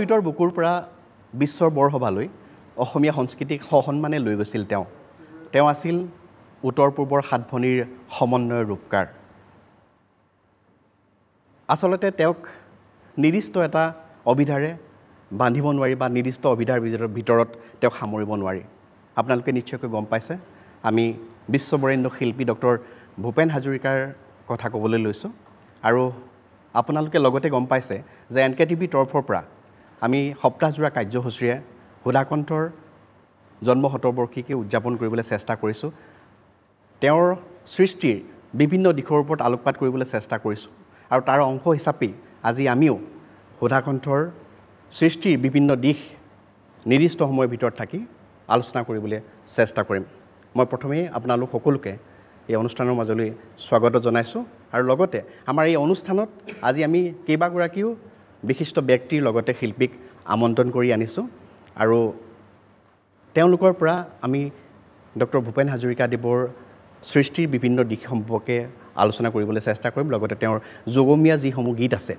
লুইতৰ বুকুৰ পৰা বিশ্বৰ বৰসভালৈ অসমীয়া সংস্কৃতিক সসন্মানে লৈ গৈছিল তেওঁ আছিল উত্তৰ পূৰ্বৰ সাত ভনীৰ সমন্বয়ৰ ৰূপকাৰ আচলতে তেওঁক নিৰ্দিষ্ট এটা অভিধাৰে বান্ধিব নোৱাৰি বা নিৰ্দিষ্ট অভিধাৰ ভিতৰত তেওঁক সামৰিব নোৱাৰি আপোনালোকে নিশ্চয়কৈ গম পাইছে আমি বিশ্ববৰেণ্য শিল্পী ডক্টৰ ভূপেন হাজৰিকাৰ কথা ক'বলৈ লৈছোঁ আৰু আপোনালোকে লগতে গম পাইছে যে NKTVৰ তৰফৰ পৰা আমি সপ্তাহজোৰা কাৰ্যসূচীৰে সুধাকণ্ঠৰ জন্ম শতবৰ্ষিকী উদযাপন কৰিবলৈ চেষ্টা কৰিছোঁ তেওঁৰ সৃষ্টিৰ বিভিন্ন দিশৰ ওপৰত আলোকপাত কৰিবলৈ চেষ্টা কৰিছোঁ আৰু তাৰ অংশ হিচাপে আজি আমিও সুধাকণ্ঠৰ সৃষ্টিৰ বিভিন্ন দিশ নিৰ্দিষ্ট সময়ৰ ভিতৰত থাকি আলোচনা কৰিবলৈ চেষ্টা কৰিম মই প্ৰথমে আপোনালোক সকলোকে এই অনুষ্ঠানৰ মাজলৈ স্বাগত জনাইছোঁ আৰু লগতে আমাৰ এই অনুষ্ঠানত আজি আমি কেইবাগৰাকীও বিশিষ্ট ব্যক্তিৰ লগতে শিল্পীক আমন্ত্ৰণ কৰি আনিছোঁ আৰু তেওঁলোকৰ পৰা আমি ডক্টৰ ভূপেন হাজৰিকাদেৱৰ সৃষ্টিৰ বিভিন্ন দিশ সম্পৰ্কে আলোচনা কৰিবলৈ চেষ্টা কৰিম লগতে তেওঁৰ যোগমীয়া যিসমূহ গীত আছে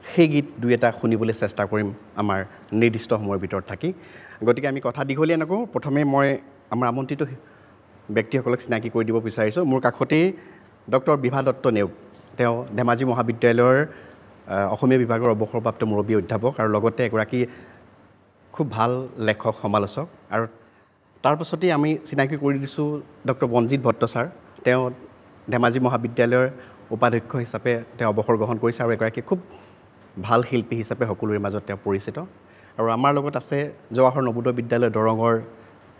সেই গীত দুই এটা শুনিবলৈ চেষ্টা কৰিম আমাৰ নিৰ্দিষ্ট সময়ৰ ভিতৰত থাকি গতিকে আমি কথা দীঘলীয়া নকৰোঁ প্ৰথমে মই আমাৰ আমন্ত্ৰিত ব্যক্তিসকলক চিনাকি কৰি দিব বিচাৰিছোঁ মোৰ কাষতেই ডক্টৰ বিভা দত্ত নেওগ তেওঁ ধেমাজি মহাবিদ্যালয়ৰ অসমীয়া বিভাগৰ অৱসৰপ্ৰাপ্ত মুৰব্বী অধ্যাপক আৰু লগতে এগৰাকী খুব ভাল লেখক সমালোচক আৰু তাৰ পাছতেই আমি চিনাকি কৰি দিছোঁ ডক্টৰ বনজিৎ ভট্ট ছাৰ তেওঁ ধেমাজি মহাবিদ্যালয়ৰ উপাধ্যক্ষ হিচাপে তেওঁ অৱসৰ গ্ৰহণ কৰিছে আৰু এগৰাকী খুব ভাল শিল্পী হিচাপে সকলোৰে মাজত তেওঁ পৰিচিত আৰু আমাৰ লগত আছে জৱাহৰ নবোদয় বিদ্যালয় দৰঙৰ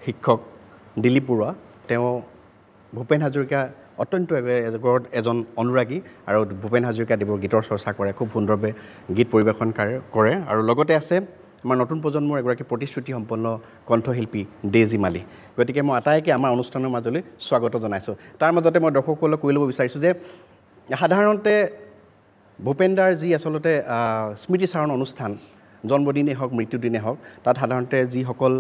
শিক্ষক দিলীপ বৰুৱা তেওঁ ভূপেন হাজৰিকা অত্যন্ত এজন অনুৰাগী আৰু ভূপেন হাজৰিকাদেৱৰ গীতৰ চৰ্চা কৰে খুব সুন্দৰভাৱে গীত পৰিৱেশন কৰে আৰু লগতে আছে আমাৰ নতুন প্ৰজন্মৰ এগৰাকী প্ৰতিশ্ৰুতি সম্পন্ন কণ্ঠশিল্পী ডেইজি মালি গতিকে মই আটাইকে আমাৰ অনুষ্ঠানৰ মাজলৈ স্বাগত জনাইছোঁ তাৰ মাজতে মই দৰ্শকসকলক কৈ ল'ব বিচাৰিছোঁ যে সাধাৰণতে ভূপেনদাৰ যি আচলতে স্মৃতিচাৰণ অনুষ্ঠান জন্মদিনেই হওক মৃত্যুদিনেই হওক তাত সাধাৰণতে যিসকল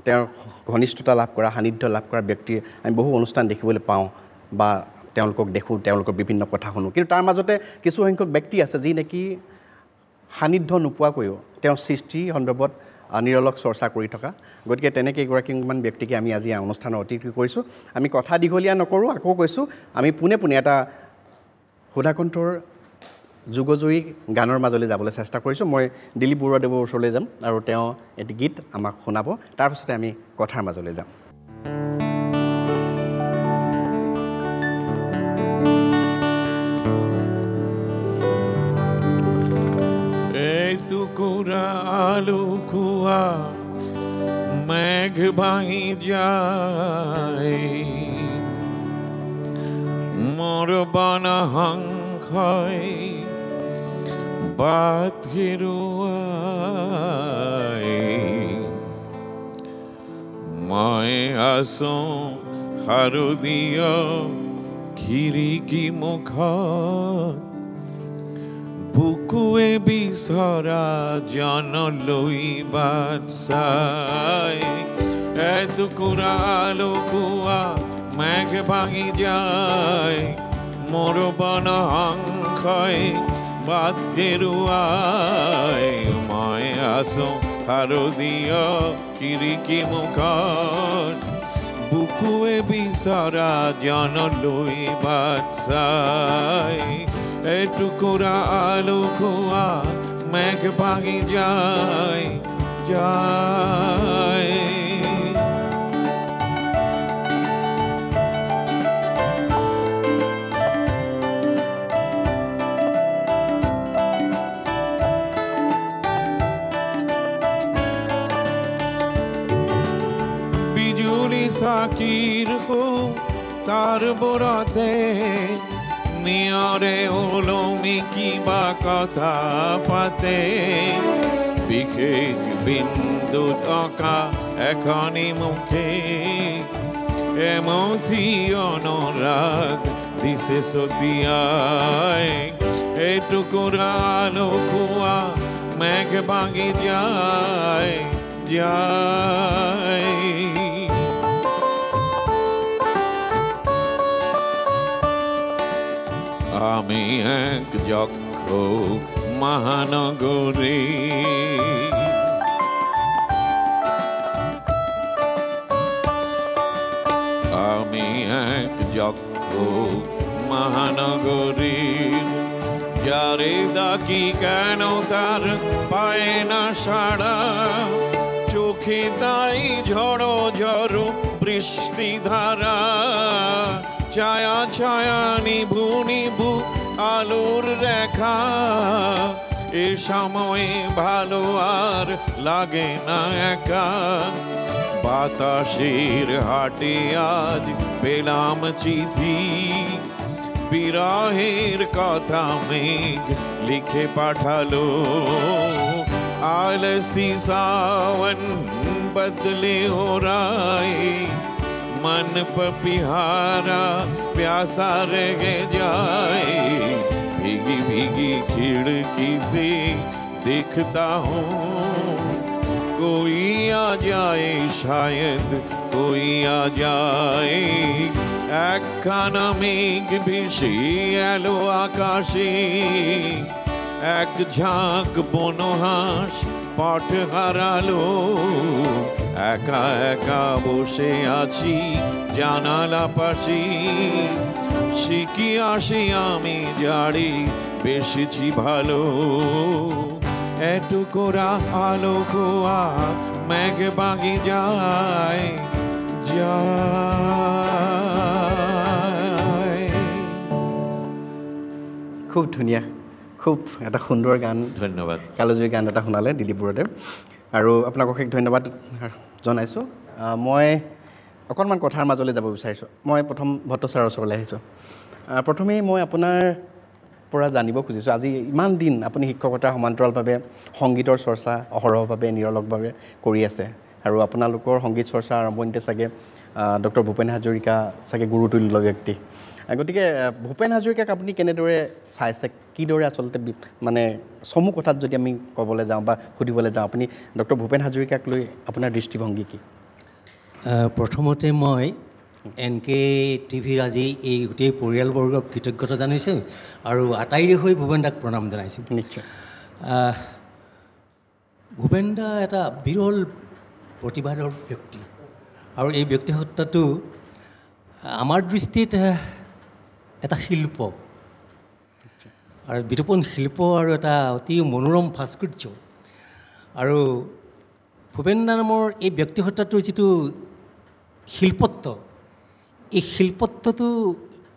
তেওঁৰ ঘনিষ্ঠতা লাভ কৰা সান্নিধ্য লাভ কৰা ব্যক্তিৰ আমি বহু অনুষ্ঠান দেখিবলৈ পাওঁ বা তেওঁলোকক দেখোঁ তেওঁলোকৰ বিভিন্ন কথা শুনো কিন্তু তাৰ মাজতে কিছুসংখ্যক ব্যক্তি আছে যি নেকি সান্নিধ্য নোপোৱাকৈও তেওঁৰ সৃষ্টি সন্দৰ্ভত নিৰলস চৰ্চা কৰি থকা গতিকে তেনেকৈ এগৰাকীমান ব্যক্তিকে আমি আজি অনুষ্ঠানৰ অতিথি কৰিছোঁ আমি কথা দীঘলীয়া নকৰোঁ আকৌ কৈছোঁ আমি পোনে এটা সুধাকণ্ঠৰ যুগজুৰি গানৰ মাজলৈ যাবলৈ চেষ্টা কৰিছোঁ মই দিলীপ বৰুৱাদেৱৰ ওচৰলৈ যাম আৰু তেওঁ এটি গীত আমাক শুনাব তাৰপিছতে আমি কথাৰ মাজলৈ যাম টুকুৰা আলু খোৱা মেঘ ভাঙি যায় মোৰ বনহংসই বাট হেৰুৱাই মই আছোঁ শাৰদীয় খিৰিকী মুখত বুকুৱে বিচৰা জনলৈ বাট চাই এটুকুৰা আলু খোৱা মেঘ ভাঙি যায় মোৰ বনহংসই বাট হেৰুৱাই মই আছোঁ শাৰদীয় খিৰিকী মুখত বুকুৱে বিচৰা জনলৈ বাট চাই এটুকুৰা আলু খোৱা মেঘ ভাঙি যায় বিজুলী চাকিৰ তাৰ বৰতে নিয়ৰে ওলমি কিবা কথা পাতে বিশেষ বিন্দুত অঁকা এখনি মুখে এমুঠি অনুৰাগ দিছে ছটিয়াই এটুকুৰা আলু খোৱা মেঘ ভাঙি যায় আমি এক যক্ষ মহানগরী যক্ষ মহানগরী যারে ডাকি কেন তার পায় না সাড়া চোখে তাই ঝড়ো ঝড়ো বৃষ্টি ধারা ছায়া ছায়া নিভু নিভু আলোর রেখা এ সময়ে ভালো আর লাগে না একা বাতাসের হাটে আজ পেলাম চিঠি বিরহের কথা মেঘ লিখে পাঠালো आलसी सावन बदले हो राय मन पपिहारा प्यासा रह जाए भीगी भीगी खिड़की से देखता हूँ कोई आ जाए शायद कोई आ जाए একখানা মেঘ ভেসে এলো আকাশে এক ঝাঁক বনহাঁস পথ হারালো একা একা বসে আছি জানালা পাশে সে কি আসে আমি জাড়ি বেশিছি ভালো এটুকুরা আলো খোয়া মেঘ বাগি যায় খুব ধুনীয়া খুব এটা সুন্দৰ গান ধন্যবাদ কালজয়ী গান এটা শুনালে দিলীপ বৰদেৱ আৰু আপোনাক অশেষ ধন্যবাদ জনাইছোঁ মই অকণমান কথাৰ মাজলৈ যাব বিচাৰিছোঁ মই প্ৰথম ভট্ট ছাৰৰ ওচৰলৈ আহিছোঁ প্ৰথমেই মই আপোনাৰ পৰা জানিব খুজিছোঁ আজি ইমান দিন আপুনি শিক্ষকতাৰ সমান্তৰালভাৱে সংগীতৰ চৰ্চা অহৰহভাৱে নিৰলসভাৱে কৰি আছে আৰু আপোনালোকৰ সংগীত চৰ্চা আৰম্ভণিতে চাগে ডক্টৰ ভূপেন হাজৰিকা চাগে গুৰুতুল্য ব্যক্তি গতিকে ভূপেন হাজৰিকাক আপুনি কেনেদৰে চাইছে কিদৰে আচলতে মানে চমু কথাত যদি আমি ক'বলৈ যাওঁ বা সুধিবলৈ যাওঁ আপুনি ডক্টৰ ভূপেন হাজৰিকাক লৈ আপোনাৰ দৃষ্টিভংগী কি প্ৰথমতে মই NK টিভিৰ আজি এই গোটেই পৰিয়ালবৰ্গক কৃতজ্ঞতা জানাইছোঁ আৰু আটাইৰে হৈ ভূপেন দাক প্ৰণাম জনাইছোঁ নিশ্চয় ভূপেন দা এটা বিৰল প্ৰতিভাৰ ব্যক্তি আৰু এই ব্যক্তিত্বটো আমাৰ দৃষ্টিত এটা শিল্প আৰু বিতোপন শিল্প আৰু এটা অতি মনোৰম ভাস্কৰ্য আৰু ভূপেন দা নামৰ এই ব্যক্তিত্বটোৰ যিটো শিল্পত্ব এই শিল্পত্বটো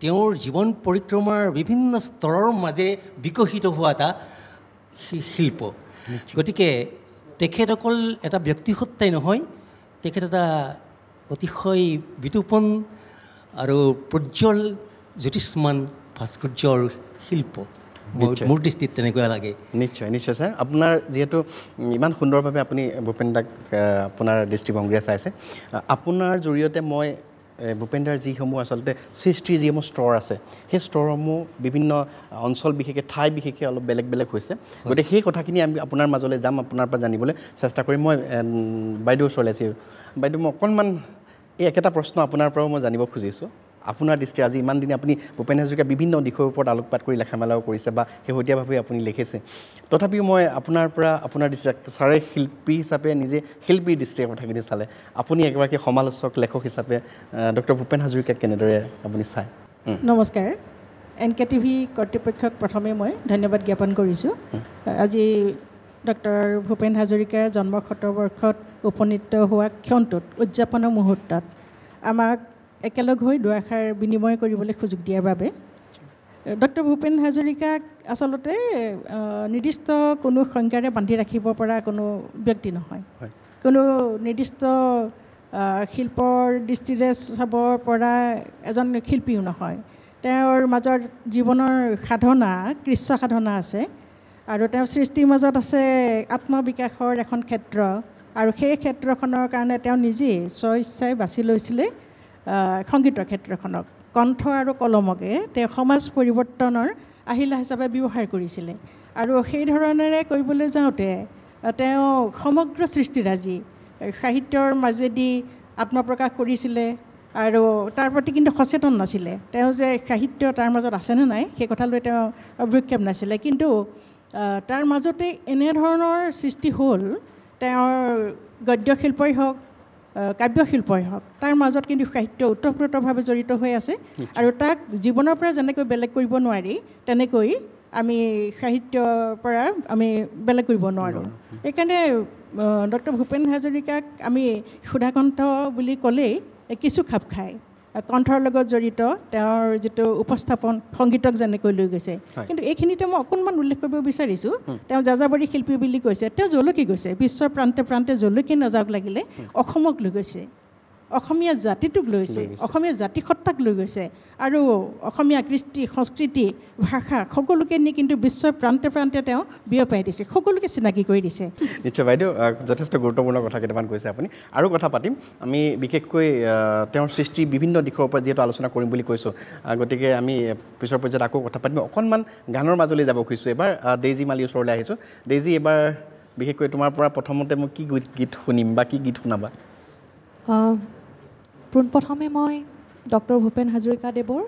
তেওঁৰ জীৱন পৰিক্ৰমাৰ বিভিন্ন স্তৰৰ মাজে বিকশিত হোৱা এটা শিল্প গতিকে তেখেত অকল এটা ব্যক্তিসত্তাই নহয় তেখেত এটা অতিশয় বিতোপন আৰু প্ৰজ্জ্বল জ্যোতিষ্মান ভাস্কৰ্যৰ শিল্প মোৰ দৃষ্টিত তেনেকুৱা লাগে নিশ্চয় নিশ্চয় ছাৰ আপোনাৰ যিহেতু ইমান সুন্দৰভাৱে আপুনি ভূপেন দাক আপোনাৰ দৃষ্টিভংগীৰে চাইছে আপোনাৰ জৰিয়তে মই ভূপেন দাৰ যিসমূহ আচলতে সৃষ্টিৰ যিসমূহ স্তৰ আছে সেই স্তৰসমূহ বিভিন্ন অঞ্চল বিশেষকৈ ঠাই বিশেষকৈ অলপ বেলেগ বেলেগ হৈছে গতিকে সেই কথাখিনি আমি আপোনাৰ মাজলৈ যাম আপোনাৰ পৰা জানিবলৈ চেষ্টা কৰিম মই বাইদেউৰ ওচৰলৈ আছোঁ বাইদেউ মই অকণমান এই একেটা প্ৰশ্ন আপোনাৰ পৰাও মই জানিব খুজিছোঁ আপোনাৰ দৃষ্টি আজি ইমান দিনে আপুনি ভূপেন হাজৰিকা বিভিন্ন দিশৰ ওপৰত আলোকপাত কৰি লেখা মেলাও কৰিছে বা শেহতীয়াভাৱে আপুনি লিখিছে তথাপিও মই আপোনাৰ পৰা আপোনাৰ দৃষ্টি ছাৰে শিল্পী হিচাপে নিজে শিল্পীৰ দৃষ্টিৰে কথাখিনি চালে আপুনি এগৰাকী সমালোচক লেখক হিচাপে ডক্টৰ ভূপেন হাজৰিকাক কেনেদৰে আপুনি চায় নমস্কাৰ NK টিভি কৰ্তৃপক্ষক প্ৰথমে মই ধন্যবাদ জ্ঞাপন কৰিছোঁ আজি ডক্টৰ ভূপেন হাজৰিকাৰ জন্ম শতবৰ্ষত উপনীত হোৱা ক্ষণটোত উদযাপনৰ মুহূৰ্তত আমাক একেলগ হৈ দুআষাৰ বিনিময় কৰিবলৈ সুযোগ দিয়াৰ বাবে ডক্টৰ ভূপেন হাজৰিকাক আচলতে নিৰ্দিষ্ট কোনো সংজ্ঞাৰে বান্ধি ৰাখিব পৰা কোনো ব্যক্তি নহয় কোনো নিৰ্দিষ্ট শিল্পৰ দৃষ্টিৰে চাব পৰা এজন শিল্পীও নহয় তেওঁৰ মাজৰ জীৱনৰ সাধনা কৃচ্ছ সাধনা আছে আৰু তেওঁৰ সৃষ্টিৰ মাজত আছে আত্মবিকাশৰ এখন ক্ষেত্ৰ আৰু সেই ক্ষেত্ৰখনৰ কাৰণে তেওঁ নিজেই স্বইচ্ছাই বাছি লৈছিলে সংগীতৰ ক্ষেত্ৰখনক কণ্ঠ আৰু কলমকে তেওঁ সমাজ পৰিৱৰ্তনৰ আহিলা হিচাপে ব্যৱহাৰ কৰিছিলে আৰু সেই ধৰণেৰে কৰিবলৈ যাওঁতে তেওঁ সমগ্ৰ সৃষ্টিৰাজি সাহিত্যৰ মাজেদি আত্মপ্ৰকাশ কৰিছিলে আৰু তাৰ প্ৰতি কিন্তু সচেতন নাছিলে তেওঁ যে সাহিত্য তাৰ মাজত আছেনে নাই সেই কথালৈ তেওঁ অভ্ৰক্ষেপ নাছিলে কিন্তু তাৰ মাজতে এনেধৰণৰ সৃষ্টি হ'ল তেওঁৰ গদ্য শিল্পই হওক কাব্যশিল্পই হওক তাৰ মাজত কিন্তু সাহিত্য ওতঃপ্ৰোতভাৱে জড়িত হৈ আছে আৰু তাক জীৱনৰ পৰা যেনেকৈ বেলেগ কৰিব নোৱাৰি তেনেকৈ আমি সাহিত্যৰ পৰা আমি বেলেগ কৰিব নোৱাৰোঁ সেইকাৰণে ডক্টৰ ভূপেন হাজৰিকাক আমি সুধাকণ্ঠ বুলি ক'লেই কিছু খাপ খায় কণ্ঠৰ লগত জড়িত তেওঁৰ যিটো উপস্থাপন সংগীতক যেনেকৈ লৈ গৈছে কিন্তু এইখিনিতে মই অকণমান উল্লেখ কৰিব বিচাৰিছোঁ তেওঁ যাযাবৰী শিল্পী বুলি কৈছে তেওঁ জলকি গৈছে বিশ্বৰ প্ৰান্তে প্ৰান্তে জলকি নাযাওক লাগিলে অসমক লৈ গৈছে অসমীয়া জাতিটোক লৈছে অসমীয়া জাতিসত্তাক লৈ গৈছে আৰু অসমীয়া কৃষ্টি সংস্কৃতি ভাষা সকলোকে নি কিন্তু বিশ্বৰ প্ৰান্তে প্ৰান্তে তেওঁ বিয়পাই দিছে সকলোকে চিনাকি কৰি দিছে নিশ্চয় বাইদেউ যথেষ্ট গুৰুত্বপূৰ্ণ কথা কেইটামান কৈছে আপুনি আৰু কথা পাতিম আমি বিশেষকৈ তেওঁৰ সৃষ্টি বিভিন্ন দিশৰ ওপৰত যিহেতু আলোচনা কৰিম বুলি কৈছোঁ গতিকে আমি পিছৰ পৰ্যায়ত আকৌ কথা পাতিম অকণমান গানৰ মাজলৈ যাব খুজিছোঁ এবাৰ ডেইজি মালিৰ ওচৰলৈ আহিছোঁ ডেইজি এবাৰ বিশেষকৈ তোমাৰ পৰা প্ৰথমতে মই কি গীত শুনিম বা কি গীত শুনাবা পোনপ্ৰথমে মই ডক্টৰ ভূপেন হাজৰিকাদেৱৰ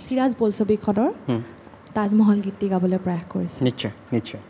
চিৰাজ বোলছবিখনৰ তাজমহল গীতটি গাবলৈ প্ৰয়াস কৰিছোঁ নিশ্চয় নিশ্চয়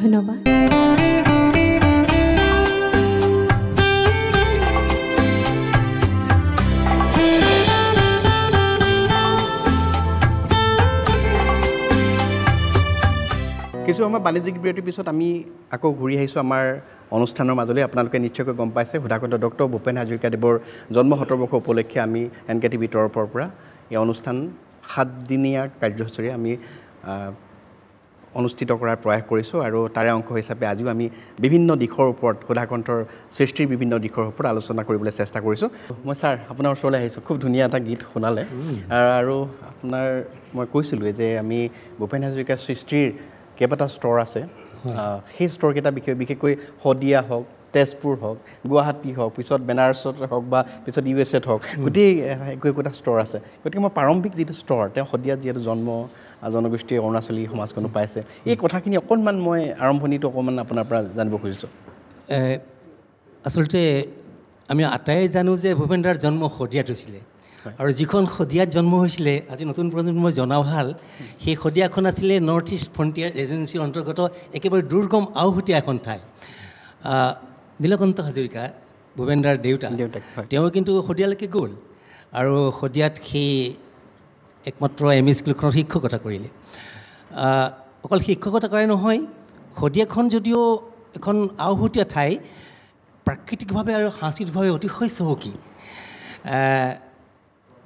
ধন্যবাদ। কিছু সময় বাণিজ্যিক বিৰতিৰ পিছত আমি আকৌ ঘূৰি আহিছোঁ আমাৰ অনুষ্ঠানৰ মাজলৈ। আপোনালোকে নিশ্চয়কৈ গম পাইছে সুধাকণ্ঠ ডক্টৰ ভূপেন হাজৰিকাদেৱৰ জন্ম 70 উপলক্ষে আমি NKTV তৰফৰ পৰা এই অনুষ্ঠান 7 দিনীয়া কাৰ্যসূচীৰে আমি অনুষ্ঠিত কৰাৰ প্ৰয়াস কৰিছোঁ আৰু তাৰে অংশ হিচাপে আজিও আমি বিভিন্ন দিশৰ ওপৰত সুধাকণ্ঠৰ সৃষ্টিৰ বিভিন্ন দিশৰ ওপৰত আলোচনা কৰিবলৈ চেষ্টা কৰিছোঁ। মই ছাৰ আপোনাৰ ওচৰলৈ আহিছোঁ, খুব ধুনীয়া এটা গীত শুনালে আৰু আপোনাৰ মই কৈছিলোঁ যে আমি ভূপেন হাজৰিকাৰ সৃষ্টিৰ কেইবাটা স্তৰ আছে, সেই স্তৰকেইটা বিশেষকৈ শদিয়া হওক, তেজপুৰ হওক, গুৱাহাটী হওক, পিছত বেনাৰছত হওক বা পিছত USA-ত হওক, গোটেই একোটা স্তৰ আছে। গতিকে মই প্ৰাৰম্ভিক যিটো স্তৰ, তেওঁ শদিয়াত যিহেতু জনগোষ্ঠীয় অৰুণাচলী সমাজখনো পাইছে, এই কথাখিনি অকণমান মই আৰম্ভণিটো অকণমান আপোনাৰ পৰা জানিব খুজিছোঁ। আচলতে আমি আটাই জানো যে ভূপেন দাৰ জন্ম শদিয়াত হৈছিলে আৰু যিখন শদিয়াত জন্ম হৈছিলে আজি নতুন প্ৰজন্মই জনা ভাল, সেই শদিয়াখন আছিলে নৰ্থ ইষ্ট ফ্ৰণ্টিয়াৰ এজেঞ্চিৰ অন্তৰ্গত একেবাৰে দুৰ্গম আওহতীয়া এখন ঠাই। নীলকণ্ঠ হাজৰিকা ভূপেন দাৰ দেউতাক তেওঁ কিন্তু শদিয়ালৈকে গ'ল আৰু শদিয়াত সেই একমাত্ৰ ME স্কুলখনত শিক্ষকতা কৰিলে। অকল শিক্ষকতা কৰে নহয়, শদিয়াখন যদিও এখন আওহতীয়া ঠাই, প্ৰাকৃতিকভাৱে আৰু সাংস্কৃতিকভাৱে অতিশয় চহকী।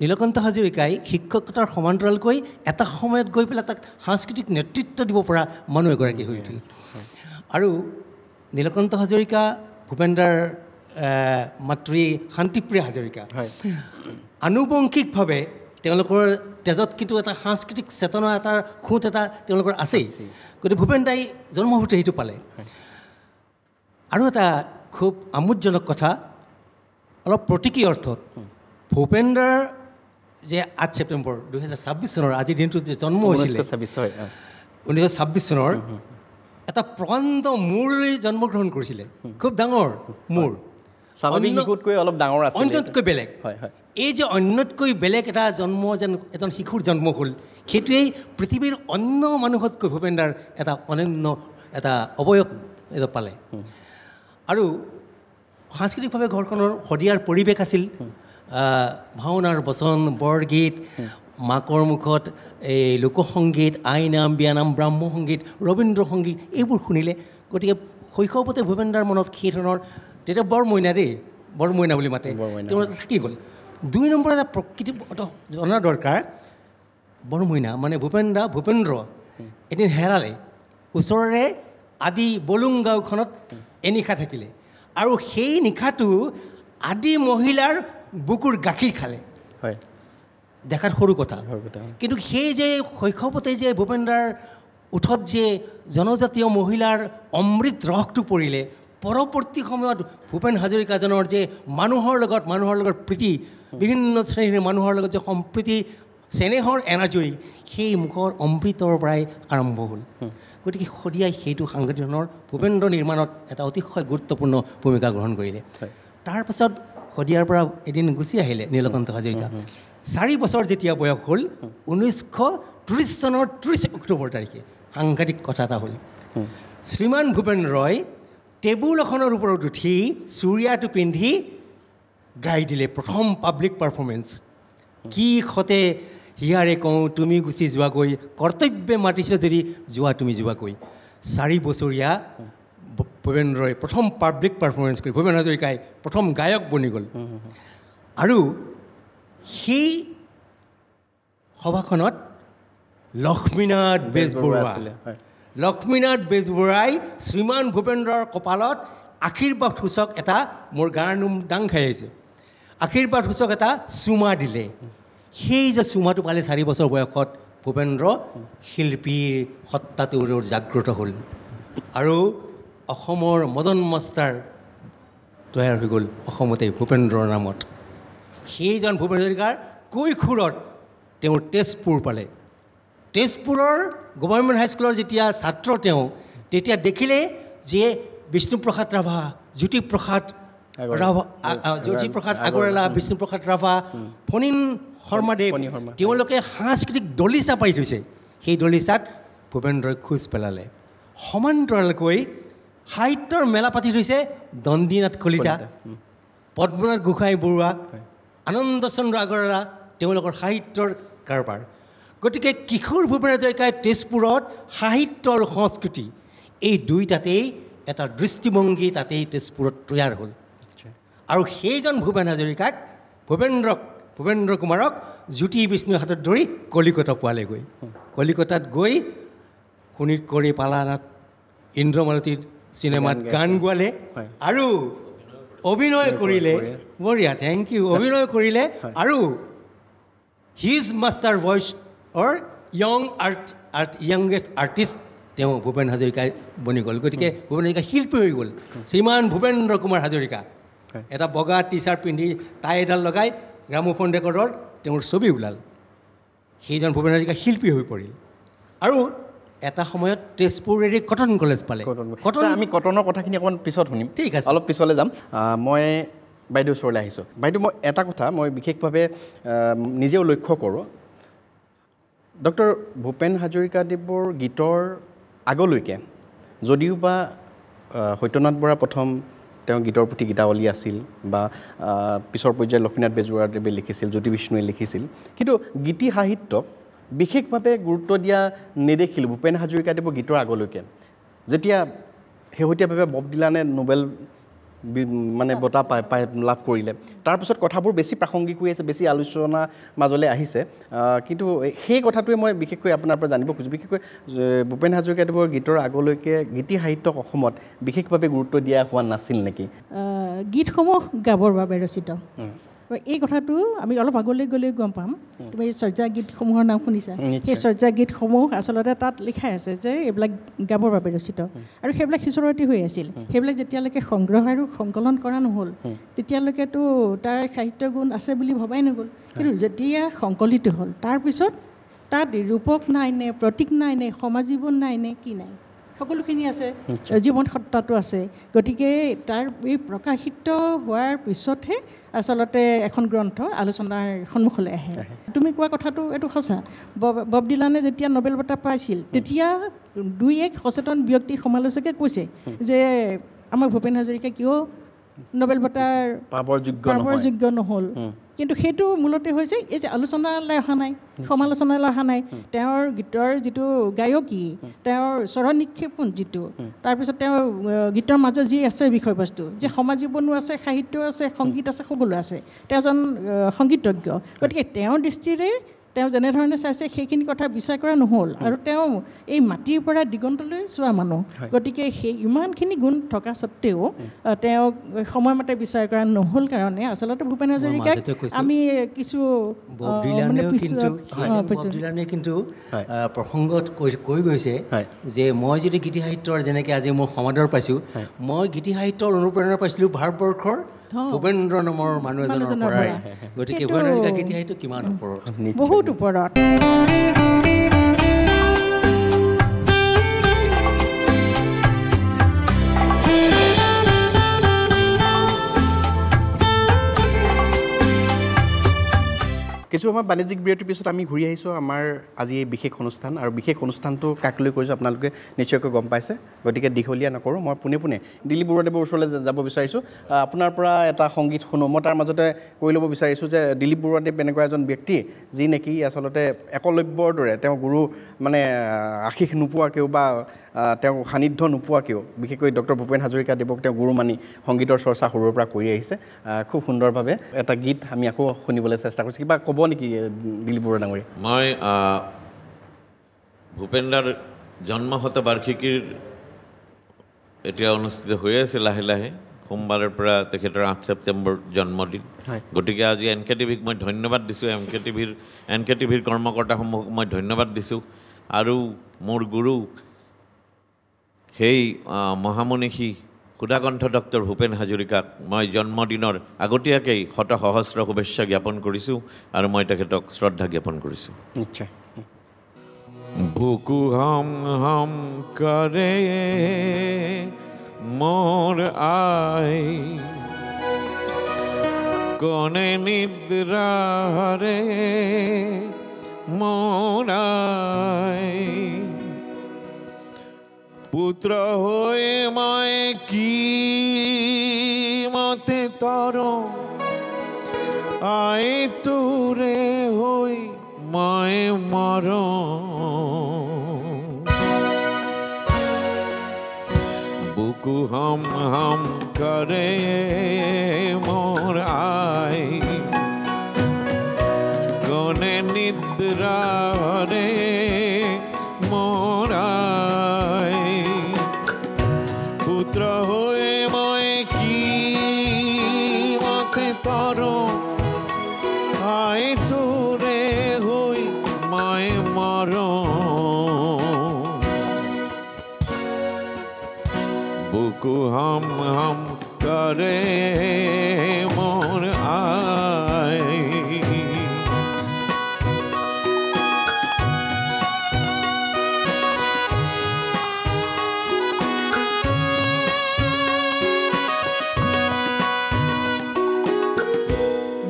নীলকণ্ঠ হাজৰিকাই শিক্ষকতাৰ সমান্তৰালকৈ এটা সময়ত গৈ পেলাই তাক সাংস্কৃতিক নেতৃত্ব দিব পৰা মানুহ এগৰাকী হৈ উঠিল। আৰু নীলকণ্ঠ হাজৰিকা ভূপেন দাৰ মাতৃ শান্তিপ্ৰিয়া হাজৰিকা, আনুবংশিকভাৱে তেওঁলোকৰ তেজত কিন্তু এটা সাংস্কৃতিক চেতনা, এটাৰ খুঁত এটা তেওঁলোকৰ আছেই। গতিকে ভূপেন দাই জন্মভূতে সেইটো পালে। আৰু এটা খুব আমোদজনক কথা, অলপ প্ৰতীকী অৰ্থত ভূপেন দাৰ যে 8 ছেপ্টেম্বৰ 2026 চনৰ আজিৰ দিনটোত যে জন্ম হৈছিলে 1926 চনৰ এটা প্ৰকাণ্ড মূৰে জন্মগ্ৰহণ কৰিছিলে, খুব ডাঙৰ মূৰ, অন্যতকৈ বেলেগ। এই যে অন্যতকৈ বেলেগ এটা জন্ম যেন এজন শিশুৰ জন্ম হ'ল, সেইটোৱেই পৃথিৱীৰ অন্য মানুহতকৈ ভূপেন দাৰ এটা অনন্য এটা অৱয়ব এটা পালে। আৰু সাংস্কৃতিকভাৱে ঘৰখনৰ শদিয়াৰ পৰিৱেশ আছিল, ভাওনাৰ বচন, বৰগীত, মাকৰ মুখত এই লোকসংগীত, আইনাম, বিয়ানাম, ব্ৰাহ্ম সংগীত, ৰবীন্দ্ৰ সংগীত এইবোৰ শুনিলে। গতিকে শৈশৱতে ভূপেন দাৰ মনত সেই ধৰণৰ, তেতিয়া বৰমইনা দেই, বৰমইনা বুলি মাতে, তেওঁৰ থাকি গ'ল। 2 নম্বৰ এটা প্ৰকৃতি জনা দৰকাৰ, বৰমইনা মানে ভূপেন্দ্ৰ এদিন হেৰালে, ওচৰৰে আদি বলুং গাঁওখনত এনিশা থাকিলে আৰু সেই নিশাটো আদি মহিলাৰ বুকুৰ গাখীৰ খালে। দেখাত সৰু কথা, কিন্তু সেই যে শৈশৱতে যে ভূপেন দাৰ ওঠত যে জনজাতীয় মহিলাৰ অমৃত ৰসটো পৰিলে, পৰৱৰ্তী সময়ত ভূপেন হাজৰিকাজনৰ যে মানুহৰ লগত প্ৰীতি, বিভিন্ন শ্ৰেণীৰ মানুহৰ লগত যে সম্প্ৰীতি, চেনেহৰ এনাজৰী, সেই মুখৰ অমৃতৰ পৰাই আৰম্ভ হ'ল। গতিকে শদিয়াই সেইটো সাংগঠনৰ ভূপেন্দ্ৰ নিৰ্মাণত এটা অতিশয় গুৰুত্বপূৰ্ণ ভূমিকা গ্ৰহণ কৰিলে। তাৰপাছত শদিয়াৰ পৰা এদিন গুচি আহিলে নীলকণ্ঠ হাজৰিকা। 4 বছৰ যেতিয়া বয়স হ'ল, 1930 চনৰ 30 অক্টোবৰ তাৰিখে সাংঘাতিক কথা এটা হ'ল। শ্ৰীমান ভূপেন ৰয় টেবুল এখনৰ ওপৰত উঠি চুৰিয়াটো পিন্ধি গাই দিলে প্ৰথম পাব্লিক পাৰফৰ্মেঞ্চ। কি সতে হিয়াৰে কওঁ তুমি গুচি যোৱাগৈ, কৰ্তব্যে মাতিছে যদি যোৱা তুমি যোৱাগৈ। 4 বছৰীয়া ভূপেন ৰয় প্ৰথম পাব্লিক পাৰফৰ্মেঞ্চ কৰি ভূপেন হাজৰিকাই প্ৰথম গায়ক বনি গ'ল। আৰু সেই সভাখনত লক্ষ্মীনাথ বেজবৰুৱাই শ্ৰীমান ভূপেন্দ্ৰৰ কপালত আশীৰ্বাদ সূচক এটা, মোৰ গাৰ নোম দাং খাই আহিছে, আশীৰ্বাদ সূচক এটা চুমা দিলে। সেই যে চুমাটো পালে 4 বছৰ বয়সত ভূপেন্দ্ৰ শিল্পীৰ সত্তাটো জাগ্ৰত হ'ল আৰু অসমৰ মদন মাষ্টাৰ তৈয়াৰ হৈ গ'ল অসমতে ভূপেন্দ্ৰৰ নামত। সেইজন ভূপেন হাজৰিকাৰ কৈশোৰত তেওঁৰ তেজপুৰ পালে। তেজপুৰৰ গভৰ্ণমেণ্ট হাইস্কুলৰ যেতিয়া ছাত্ৰ তেওঁ, তেতিয়া দেখিলে যে বিষ্ণুপ্ৰসাদ ৰাভা, জ্যোতিপ্ৰসাদ আগৰৱালা, বিষ্ণুপ্ৰসাদ ৰাভা, ফণীন শৰ্মাদেৱ, তেওঁলোকে সাংস্কৃতিক দলিচা পাৰি থৈছে। সেই দলিচাত ভূপেন্দ্ৰই খোজ পেলালে সমান্তৰালকৈ সাহিত্যৰ মেলা পাতি থৈছে দণ্ডিনাথ কলিতা, পদ্মনাথ গোসাঁই বৰুৱা, আনন্দ চন্দ্ৰ আগৰৱালা, তেওঁলোকৰ সাহিত্যৰ কাৰবাৰ। গতিকে কিশোৰ ভূপেন হাজৰিকাই তেজপুৰত সাহিত্য আৰু সংস্কৃতি এই দুইটাতেই এটা দৃষ্টিভংগী তাতেই তেজপুৰত তৈয়াৰ হ'ল। আৰু সেইজন ভূপেন হাজৰিকাক ভূপেন্দ্ৰ কুমাৰক জ্যোতি বিষ্ণুৰ হাতত ধৰি কলিকতা পোৱালেগৈ। কলিকতাত গৈ শোণিতকৰি পালানাথ ইন্দ্ৰমালতীৰ চিনেমাত গান গোৱালে আৰু অভিনয় কৰিলে। বঢ়িয়া, থেংক ইউ। অভিনয় কৰিলে আৰু হিজ মাষ্টাৰ ভইচ অৰ য়ংগেষ্ট আৰ্টিষ্ট তেওঁ ভূপেন হাজৰিকাই বনি গ'ল। গতিকে ভূপেন হাজৰিকা শিল্পী হৈ গ'ল। শ্ৰীমান ভূপেন্দ্ৰ কুমাৰ হাজৰিকা এটা বগা টি চাৰ্ট পিন্ধি টাই এডাল লগাই গ্ৰামোফোন ৰেকৰ্ডৰ তেওঁৰ ছবি ওলাল। সেইজন ভূপেন হাজৰিকা শিল্পী হৈ পৰিল আৰু এটা সময়ত তেজপুৰেৰে কটন কলেজ পালে। আমি কটনৰ কথাখিনি অকণমান পিছত শুনিম, ঠিক আছে, অলপ পিছলৈ যাম। মই বাইদেউ ওচৰলৈ আহিছোঁ। বাইদেউ, মই এটা কথা মই বিশেষভাৱে নিজেও লক্ষ্য কৰোঁ, ডক্টৰ ভূপেন হাজৰিকাদেৱৰ গীতৰ আগলৈকে যদিও বা সত্যনাথ বৰা প্ৰথম তেওঁ গীতৰ প্ৰতি গীতাৱলী আছিল বা পিছৰ পৰ্যায়ত লক্ষ্মীনাথ বেজবৰুৱাদেৱে লিখিছিল, জ্যোতি বিষ্ণুৱে লিখিছিল, কিন্তু গীতি সাহিত্যক বিশেষভাৱে গুৰুত্ব দিয়া নেদেখিলোঁ ভূপেন হাজৰিকাদেৱৰ গীতৰ আগলৈকে। যেতিয়া শেহতীয়াভাৱে বব ডিলানে নোবেল মানে বঁটা লাভ কৰিলে, তাৰপিছত কথাবোৰ বেছি প্ৰাসংগিক হৈ আছে, বেছি আলোচনা মাজলৈ আহিছে। কিন্তু সেই কথাটোৱে মই বিশেষকৈ আপোনাৰ পৰা জানিব খোজোঁ, বিশেষকৈ ভূপেন হাজৰিকাদেৱৰ গীতৰ আগলৈকে গীতি সাহিত্যক অসমত বিশেষভাৱে গুৰুত্ব দিয়া হোৱা নাছিল নেকি? গীতসমূহ গাবৰ বাবে ৰচিত। এই কথাটো আমি অলপ আগলৈ গ'লে গম পাম। তুমি চৰ্যা গীতসমূহৰ নাম শুনিছা? সেই চৰ্যা গীতসমূহ আচলতে তাত লিখাই আছে যে এইবিলাক গাবৰ বাবে ৰচিত আৰু সেইবিলাক সিঁচৰতি হৈ আছিল। সেইবিলাক যেতিয়ালৈকে সংগ্ৰহ আৰু সংকলন কৰা নহ'ল তেতিয়ালৈকেতো তাৰ সাহিত্য গুণ আছে বুলি ভবাই নগ'ল। কিন্তু যেতিয়া সংকলিত হ'ল তাৰপিছত তাত ৰূপক নাই নে, প্ৰতীক নাই নে, সমাজ জীৱন নাই নে, কি নাই, সকলোখিনি আছে, জীৱন সত্তাটো আছে। গতিকে তাৰ এই প্ৰকাশিত হোৱাৰ পিছতহে আচলতে এখন গ্ৰন্থ আলোচনাৰ সন্মুখলৈ আহে। তুমি কোৱা কথাটো এইটো সঁচা। বব ডিলানে যেতিয়া নোবেল বঁটা পাইছিল তেতিয়া 2-1 সচেতন ব্যক্তি সমালোচকে কৈছে যে আমাৰ ভূপেন হাজৰিকা কিয় নোবেল বঁটাৰ পাবৰ যোগ্য নহ'ল। কিন্তু সেইটো মূলতে হৈছে এই যে আলোচনালৈ অহা নাই, সমালোচনালৈ অহা নাই। তেওঁৰ গীতৰ যিটো গায়কী, তেওঁৰ স্বৰ নিক্ষেপণ যিটো, তাৰপিছত তেওঁৰ গীতৰ মাজত যি আছে বিষয়বস্তু, যে সমাজ জীৱনো আছে, সাহিত্য আছে, সংগীত আছে, সকলো আছে। তেওঁ এজন সংগীতজ্ঞ। গতিকে তেওঁৰ দৃষ্টিৰে তেওঁ যেনেধৰণে চাইছে সেইখিনি কথা বিচাৰ কৰা নহ'ল। আৰু তেওঁ এই মাটিৰ পৰা দিগন্তলৈ চোৱা মানুহ, গতিকে সেই ইমানখিনি গুণ থকা স্বত্তেও তেওঁক সময়মতে বিচাৰ কৰা নহ'ল কাৰণে আচলতে ভূপেন হাজৰিকাক আমি কিছু কিন্তু প্ৰসংগত কৈ গৈছে যে মই যদি গীতি সাহিত্যৰ যেনেকৈ আজি মোৰ সমাদৰ পাইছোঁ, মই গীতি সাহিত্যৰ অনুপ্ৰেৰণা পাইছিলোঁ ভাৰতবৰ্ষৰ ভূপেন্দ্ৰ নামৰ মানুহ এজনৰ পৰাই। গতিকে ভূপেন হাজৰিকা গীতি সাহিত্য কিমান ওপৰত, বহুত ওপৰত। কিছু সময় বাণিজ্যিক বিৰতিৰ পিছত আমি ঘূৰি আহিছোঁ আমাৰ আজি এই বিশেষ অনুষ্ঠান। আৰু বিশেষ অনুষ্ঠানটো কাক লৈ কৰিছোঁ আপোনালোকে নিশ্চয়কৈ গম পাইছে, গতিকে দীঘলীয়া নকৰোঁ। মই পোনে দিলীপ বৰুৱাদেৱৰ ওচৰলৈ যাব বিচাৰিছোঁ। আপোনাৰ পৰা এটা সংগীত শুনো। মই তাৰ মাজতে কৈ ল'ব বিচাৰিছোঁ যে দিলীপ বৰুৱাদেৱ এনেকুৱা এজন ব্যক্তি যি নেকি আচলতে একলব্যৰ দৰে তেওঁ গুৰু মানে আশীষ নোপোৱাকৈও বা তেওঁ সান্নিধ্য নোপোৱাকৈও বিশেষকৈ ডক্টৰ ভূপেন হাজৰিকাদেৱক তেওঁ গুৰু মানি সংগীতৰ চৰ্চা সৰুৰ পৰা কৰি আহিছে খুব সুন্দৰভাৱে। এটা গীত আমি আকৌ শুনিবলৈ চেষ্টা কৰিছোঁ। কিবা ক'ব নেকি দিলীপ বৰুৱা ডাঙৰীয়া? মই ভূপেনদাৰ জন্ম শতবাৰ্ষিকীৰ এতিয়া অনুষ্ঠিত হৈ আছে লাহে লাহে। সোমবাৰৰ পৰা তেখেতৰ 8 ছেপ্টেম্বৰ জন্মদিন। গতিকে আজি NKTVক মই ধন্যবাদ দিছোঁ, NKTVৰ কৰ্মকৰ্তাসমূহক মই ধন্যবাদ দিছোঁ। আৰু মোৰ গুৰু সেই মহামনীষী সুধাকণ্ঠ ডক্টৰ ভূপেন হাজৰিকাক মই জন্মদিনৰ আগতীয়াকৈ শত সহস্ৰ শুভেচ্ছা জ্ঞাপন কৰিছোঁ আৰু মই তেখেতক শ্ৰদ্ধা জ্ঞাপন কৰিছোঁ। নিশ্চয়। বুকু হম হম কৰে মোর আই, কোনে নিদ্রা রে মোর আই, পুত্র হয়ে মই কি মতে তর আই তোরে হই মই মর বুকু হম হম করে মোর আই গনে নিদ্রা রে মোর আই পুত্র হয়ে মই কি মতে তর আই তোরে হই মই মর বুকু হম হম করে মোর আই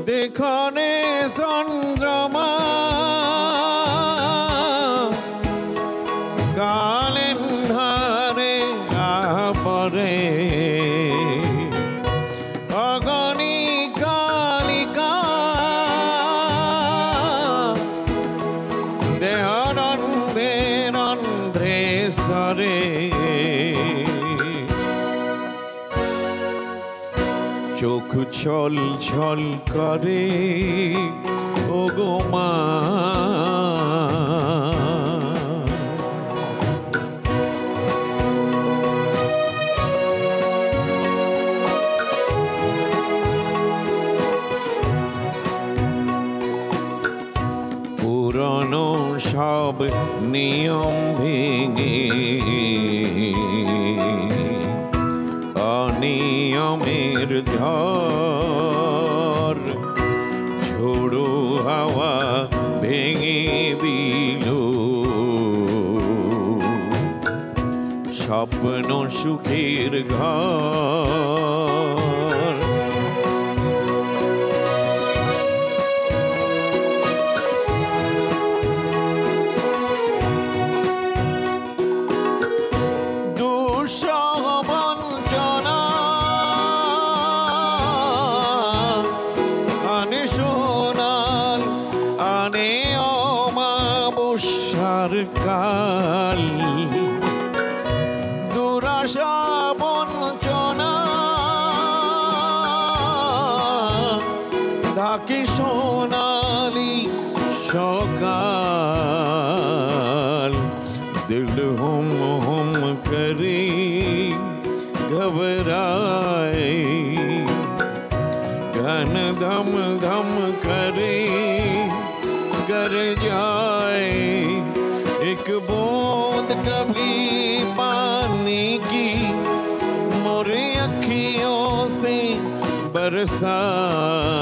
দেখনে চন্দ্রমা কালেন্ধারে আপরে অগণি কালিকা দেহরন্ধে রন্ধ্রে সরে চোখ ছল ছল করে ও গো মা পুরনো সব নিয়ম ভেঙে অনিয়মের ঝড় ঝোড়ো হাওয়া ভেঙে দিল স্বপ্ন সুখের ঘর কাল দুরাশা বঞ্চনা ডাকে সোনালি সকাল দিল হুম হুম করে ঘবরায় ঘন ধম ধম করে गर जाए एक बूंद कभी पानी की मोरे अखियों से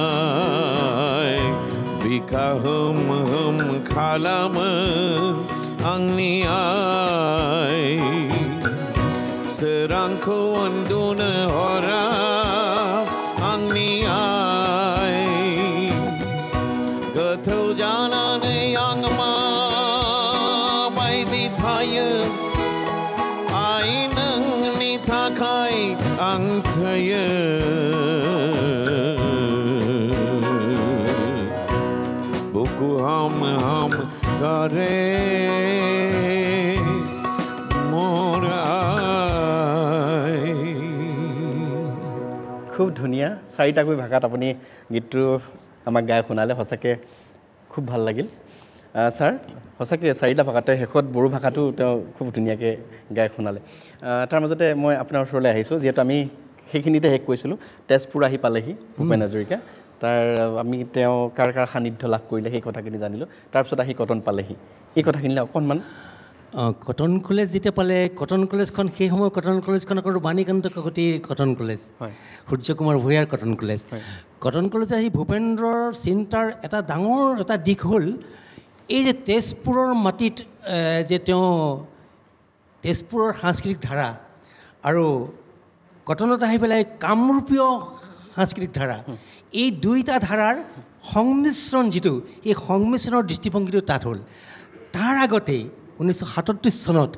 बरसाए बिका हम खालम अंगनी आए serangku andun hora angni ai gathau janane angma bai di thaya ai nang ni tha khai ang thaya buku ham kare খুব ধুনীয়া চাৰিটাকৈ ভাষাত আপুনি গীতটো আমাক গাই শুনালে সঁচাকৈ খুব ভাল লাগিল ছাৰ সঁচাকৈ চাৰিটা ভাষাতে শেষত বড়ো ভাষাটো তেওঁ খুব ধুনীয়াকৈ গাই শুনালে তাৰ মাজতে মই আপোনাৰ ওচৰলৈ আহিছোঁ যিহেতু আমি সেইখিনিতে শেষ কৰিছিলোঁ তেজপুৰ আহি পালেহি ভূপেন হাজৰিকা তাৰ আমি তেওঁ কাৰ কাৰ সান্নিধ্য লাভ কৰিলে সেই কথাখিনি জানিলোঁ তাৰপিছত আহি কটন পালেহি এই কথাখিনিলে অকণমান কটন কলেজ যেতিয়া পালে কটন কলেজখন সেই সময়ত কটন কলেজখন আকৌ বাণীকান্ত কাকতিৰ কটন কলেজ সূৰ্য কুমাৰ ভূঞাৰ কটন কলেজ কটন কলেজত আহি ভূপেন্দ্ৰৰ চিন্তাৰ এটা ডাঙৰ এটা দিশ হ'ল এই যে তেজপুৰৰ মাটিত যে তেওঁ তেজপুৰৰ সাংস্কৃতিক ধাৰা আৰু কটনত আহি পেলাই কামৰূপীয় সাংস্কৃতিক ধাৰা এই দুইটা ধাৰাৰ সংমিশ্ৰণ যিটো এই সংমিশ্ৰণৰ দৃষ্টিভংগীটো তাত হ'ল তাৰ আগতেই 1937 চনত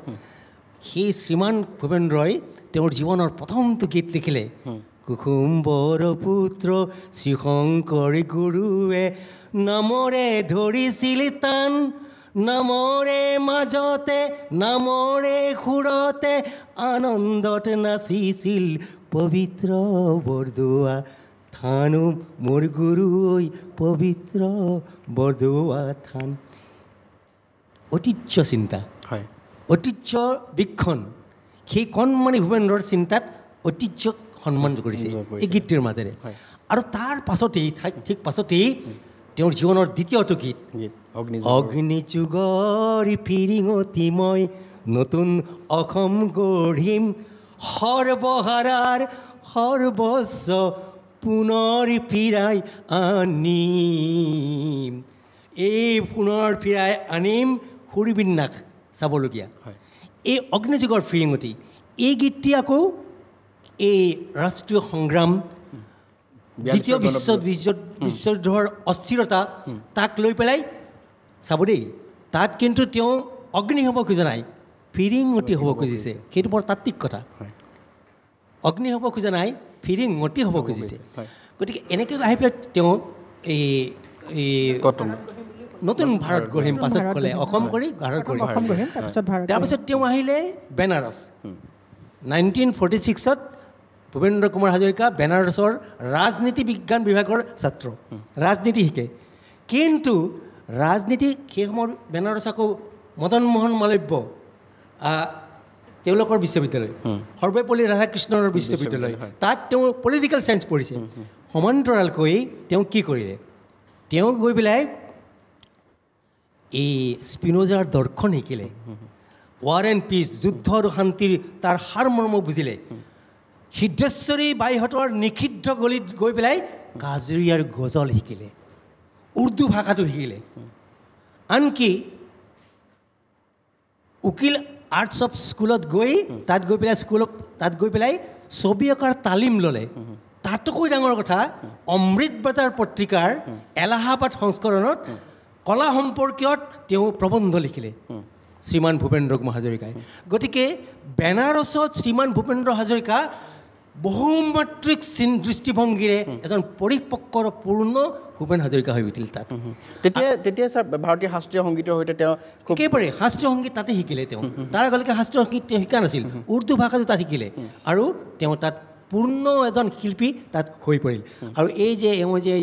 সেই শ্ৰীমান ভূপেন্দ্ৰই তেওঁৰ জীৱনৰ প্ৰথমটো গীত লিখিলে কুসুম্বৰ পুত্ৰ শ্ৰীশংকৰী গুৰুৱে নামৰে ধৰিছিল তান নামৰে মাজতে নামৰে সুৰতে আনন্দত নাচিছিল পবিত্ৰ বৰদোৱা থানো মোৰ গুৰু ঐ পবিত্ৰ বৰদোৱা থান। ঐতিহ্য চিন্তা, ঐতিহ্য বীক্ষণ, সেই কণমানি ভূপেন্দ্ৰৰ চিন্তাত ঐতিহ্যক সন্মান কৰিছে এই গীতটিৰ মাজেৰে। আৰু তাৰ পাছতেই ঠিক পাছতেই তেওঁৰ জীৱনৰ দ্বিতীয়টো গীত অগ্নিযুগৰ ফিৰিঙতি মই নতুন অসম গঢ়িম সৰ্বহাৰাৰ সৰ্বস্ব পুনৰ ফিৰাই আনিম। এই পুনৰ ফিৰাই আনিম সুৰবিন্যাস চাবলগীয়া। এই অগ্নিযুগৰ ফিৰিঙতি এই গীতটি আকৌ এই ৰাষ্ট্ৰীয় সংগ্ৰাম দ্বিতীয় বিশ্বযুদ্ধৰ অস্থিৰতা তাক লৈ পেলাই চাব দেই। তাত কিন্তু তেওঁ অগ্নি হ'ব খোজা নাই, ফিৰিঙতি হ'ব খুজিছে। সেইটো বৰ তাত্ত্বিক কথা। অগ্নি হ'ব খোজা নাই, ফিৰিঙতি হ'ব খুজিছে। গতিকে এনেকৈ আহি পেলাই তেওঁ এই নতুন ভাৰত গঢ়িম পাছত ক'লে অসম কৰি ভাৰত গঢ়িম। তাৰপিছত তেওঁ আহিলে বেনাৰস। 1946 ভূপেন্দ্ৰ কুমাৰ হাজৰিকা বেনাৰসৰ ৰাজনীতি বিজ্ঞান বিভাগৰ ছাত্ৰ, ৰাজনীতি শিকে। কিন্তু ৰাজনীতি সেই সময়ৰ বেনাৰস আকৌ মদন মোহন মালব্য তেওঁলোকৰ বিশ্ববিদ্যালয়, সৰ্বপল্লী ৰাধাকৃষ্ণৰ বিশ্ববিদ্যালয়, তাত তেওঁ পলিটিকেল চায়েন্স পঢ়িছে। সমান্তৰালকৈ তেওঁ কি কৰিলে, তেওঁ গৈ পেলাই এই স্পিনোজাৰ দৰ্শন শিকিলে, ৱাৰ এণ্ড পিচ, যুদ্ধ আৰু শান্তিৰ তাৰ সাৰমৰ্ম বুজিলে। সিদ্ধেশ্বৰী বাইহঁতৰ নিষিদ্ধ গলিত গৈ পেলাই কাজৰিয়াৰ গজল শিকিলে, উৰ্দু ভাষাটো শিকিলে। আনকি উকিল আৰ্টছ অফ স্কুলত গৈ তাত গৈ পেলাই ছবি অঁকাৰ তালিম ল'লে। তাতকৈ ডাঙৰ কথা, অমৃত বাজাৰ পত্ৰিকাৰ এলাহাবাদ সংস্কৰণত কলা সম্পৰ্কীয়ত তেওঁ প্ৰবন্ধ লিখিলে শ্ৰীমান ভূপেন্দ্ৰ কুমাৰ হাজৰিকাই। গতিকে বেনাৰসত শ্ৰীমান ভূপেন্দ্ৰ হাজৰিকা বহুমাত্ৰিক দৃষ্টিভংগীৰে এজন পৰিপক্ক পূৰ্ণ ভূপেন হাজৰিকা হৈ উঠিল তাত। তেতিয়া ছাৰ ভাৰতীয় শাস্ত্ৰীয় সংগীতৰ সৈতে তেওঁ একেবাৰে শাস্ত্ৰীয় সংগীত তাতে শিকিলে। তেওঁ তাৰ আগলৈকে শাস্ত্ৰীয় সংগীত তেওঁ শিকা নাছিল, উৰ্দু ভাষাটো তাত শিকিলে আৰু তেওঁ তাত পূৰ্ণ এজন শিল্পী তাত হৈ পৰিল। আৰু এই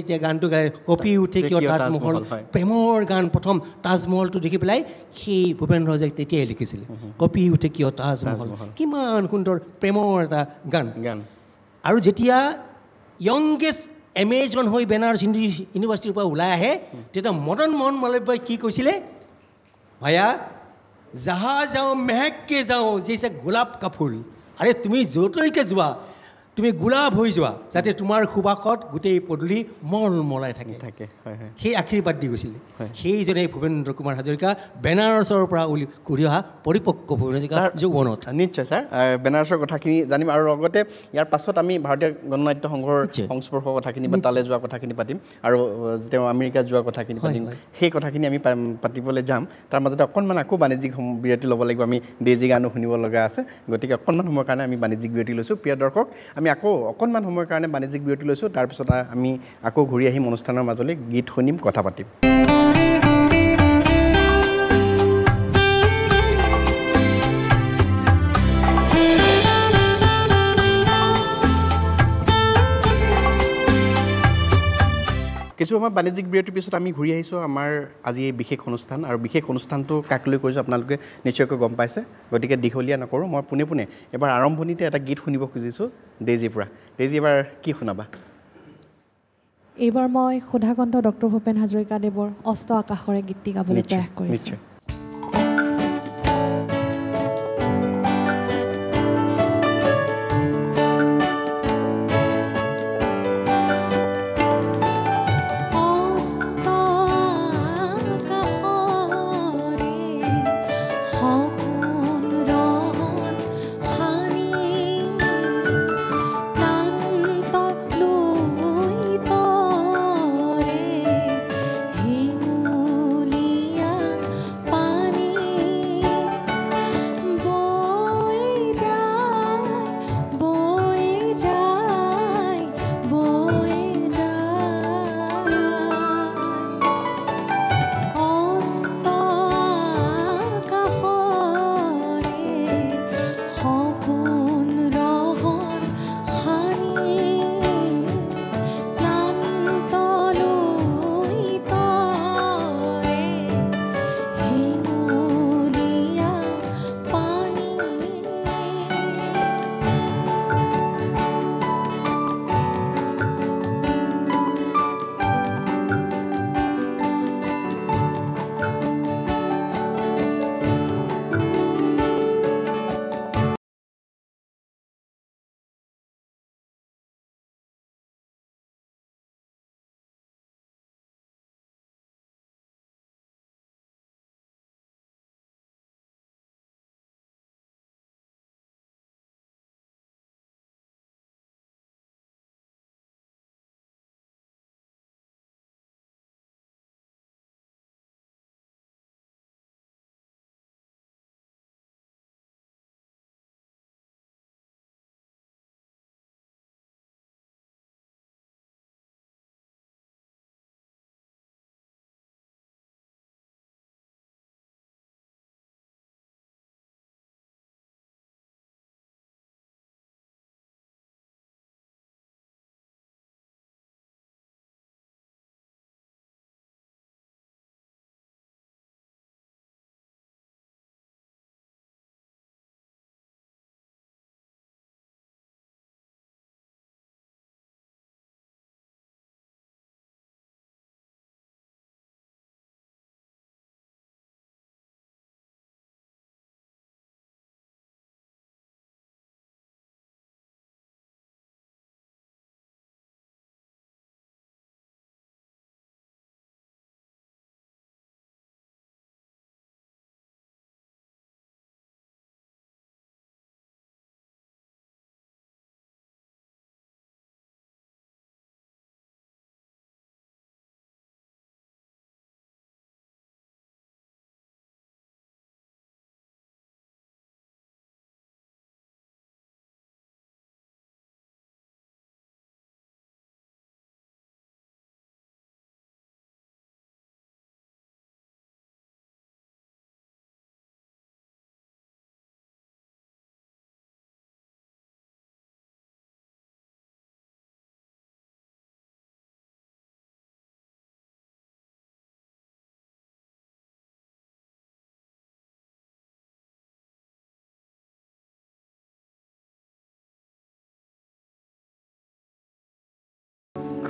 যে গানটো গাই কঁপি উঠে কিয় তাজমহল, প্ৰেমৰ গান, প্ৰথম তাজমহলটো দেখি পেলাই সেই ভূপেন্দ্ৰ হাজৰিকাই তেতিয়াই লিখিছিলে কঁপি উঠে কিয় তাজমহল, কিমান সুন্দৰ প্ৰেমৰ এটা গান। আৰু যেতিয়া য়ংগেষ্ট এমেজন হৈ বেনাৰস ইউনিভাৰ্চিটিৰ পৰা ওলাই আহে, তেতিয়া মদন মোহন মালব্যই কি কৈছিলে, ভায়া জাহা যাওঁ মেহেককে যাওঁ যেইছে গোলাপ কা ফুল। আৰে তুমি য'তলৈকে যোৱা তুমি গোলাপ হৈ যোৱা, যাতে তোমাৰ সুবাসত গোটেই পদূলি মলমলাই থাকে। সেই আশীৰ্বাদ দি গৈছিলে সেইজনে ভূপেন্দ্ৰ কুমাৰ হাজৰিকা, বেনাৰসৰ পৰা ঘূৰি অহা পৰিপক্ক ভূপেন হাজৰিকা যৌৱনত। নিশ্চয় ছাৰ, বেনাৰসৰ কথাখিনি জানিম আৰু লগতে ইয়াৰ পাছত আমি ভাৰতীয় গণনাট্য সংঘৰ সংস্পৰ্শৰ কথাখিনি বা তালৈ যোৱা কথাখিনি পাতিম আৰু তেওঁ আমেৰিকা যোৱা কথাখিনি পাতিম। সেই কথাখিনি আমি পাতিবলৈ যাম। তাৰ মাজতে অকণমান আকৌ বাণিজ্যিক বিৰতি ল'ব লাগিব। আমি ডেইজি গানো শুনিব লগা আছে, গতিকে অকণমান সময়ৰ কাৰণে আমি বাণিজ্যিক বিৰতি লৈছোঁ। প্ৰিয় দৰ্শক, আমি আকৌ অকণমান সময়ৰ কাৰণে বাণিজ্যিক বিৰতি লৈছোঁ। তাৰপিছত আমি আকৌ ঘূৰি আহিম অনুষ্ঠানৰ মাজলৈ, গীত শুনিম, কথা পাতিম। কিছু সময় বাণিজ্যিক বিৰতিৰ পিছত আমি ঘূৰি আহিছোঁ আমাৰ আজি এই বিশেষ অনুষ্ঠান। আৰু বিশেষ অনুষ্ঠানটো কাক লৈ কৰিছোঁ আপোনালোকে নিশ্চয়কৈ গম পাইছে, গতিকে দীঘলীয়া নকৰোঁ। মই পোনে পোনে এবাৰ আৰম্ভণিতে এটা গীত শুনিব খুজিছোঁ ডেইজিৰ পৰা। ডেইজি, এবাৰ কি শুনাবা? এইবাৰ মই সুধাকণ্ঠ ডক্টৰ ভূপেন হাজৰিকাদেৱৰ অস্ত আকাশৰে গীতটি গাবলৈ প্ৰয়াস কৰিছোঁ।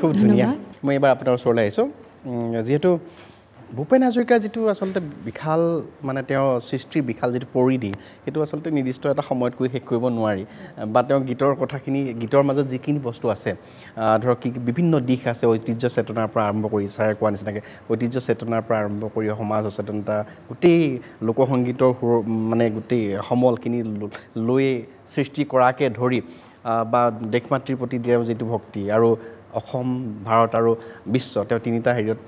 খুব ধুনীয়া মই এবাৰ আপোনাৰ ওচৰলৈ আহিছোঁ যিহেতু ভূপেন হাজৰিকাৰ যিটো আচলতে বিশাল মানে তেওঁ সৃষ্টিৰ বিশাল যিটো পৰিধি সেইটো আচলতে নিৰ্দিষ্ট এটা সময়ত কৈ শেষ কৰিব নোৱাৰি বা তেওঁ গীতৰ কথাখিনি গীতৰ মাজত যিখিনি বস্তু আছে ধৰক কি বিভিন্ন দিশ আছে ঐতিহ্য চেতনাৰ পৰা আৰম্ভ কৰি ছাৰে কোৱা নিচিনাকৈ ঐতিহ্য চেতনাৰ পৰা আৰম্ভ কৰি সমাজ সচেতনতা গোটেই লোকসংগীতৰ মানে গোটেই সমলখিনি লৈ সৃষ্টি কৰাকে ধৰি বা দেশ মাতৃৰ প্ৰতি দিয়া যিটো ভক্তি আৰু অসম ভাৰত আৰু বিশ্ব তেওঁ তিনিটা হেৰিয়ত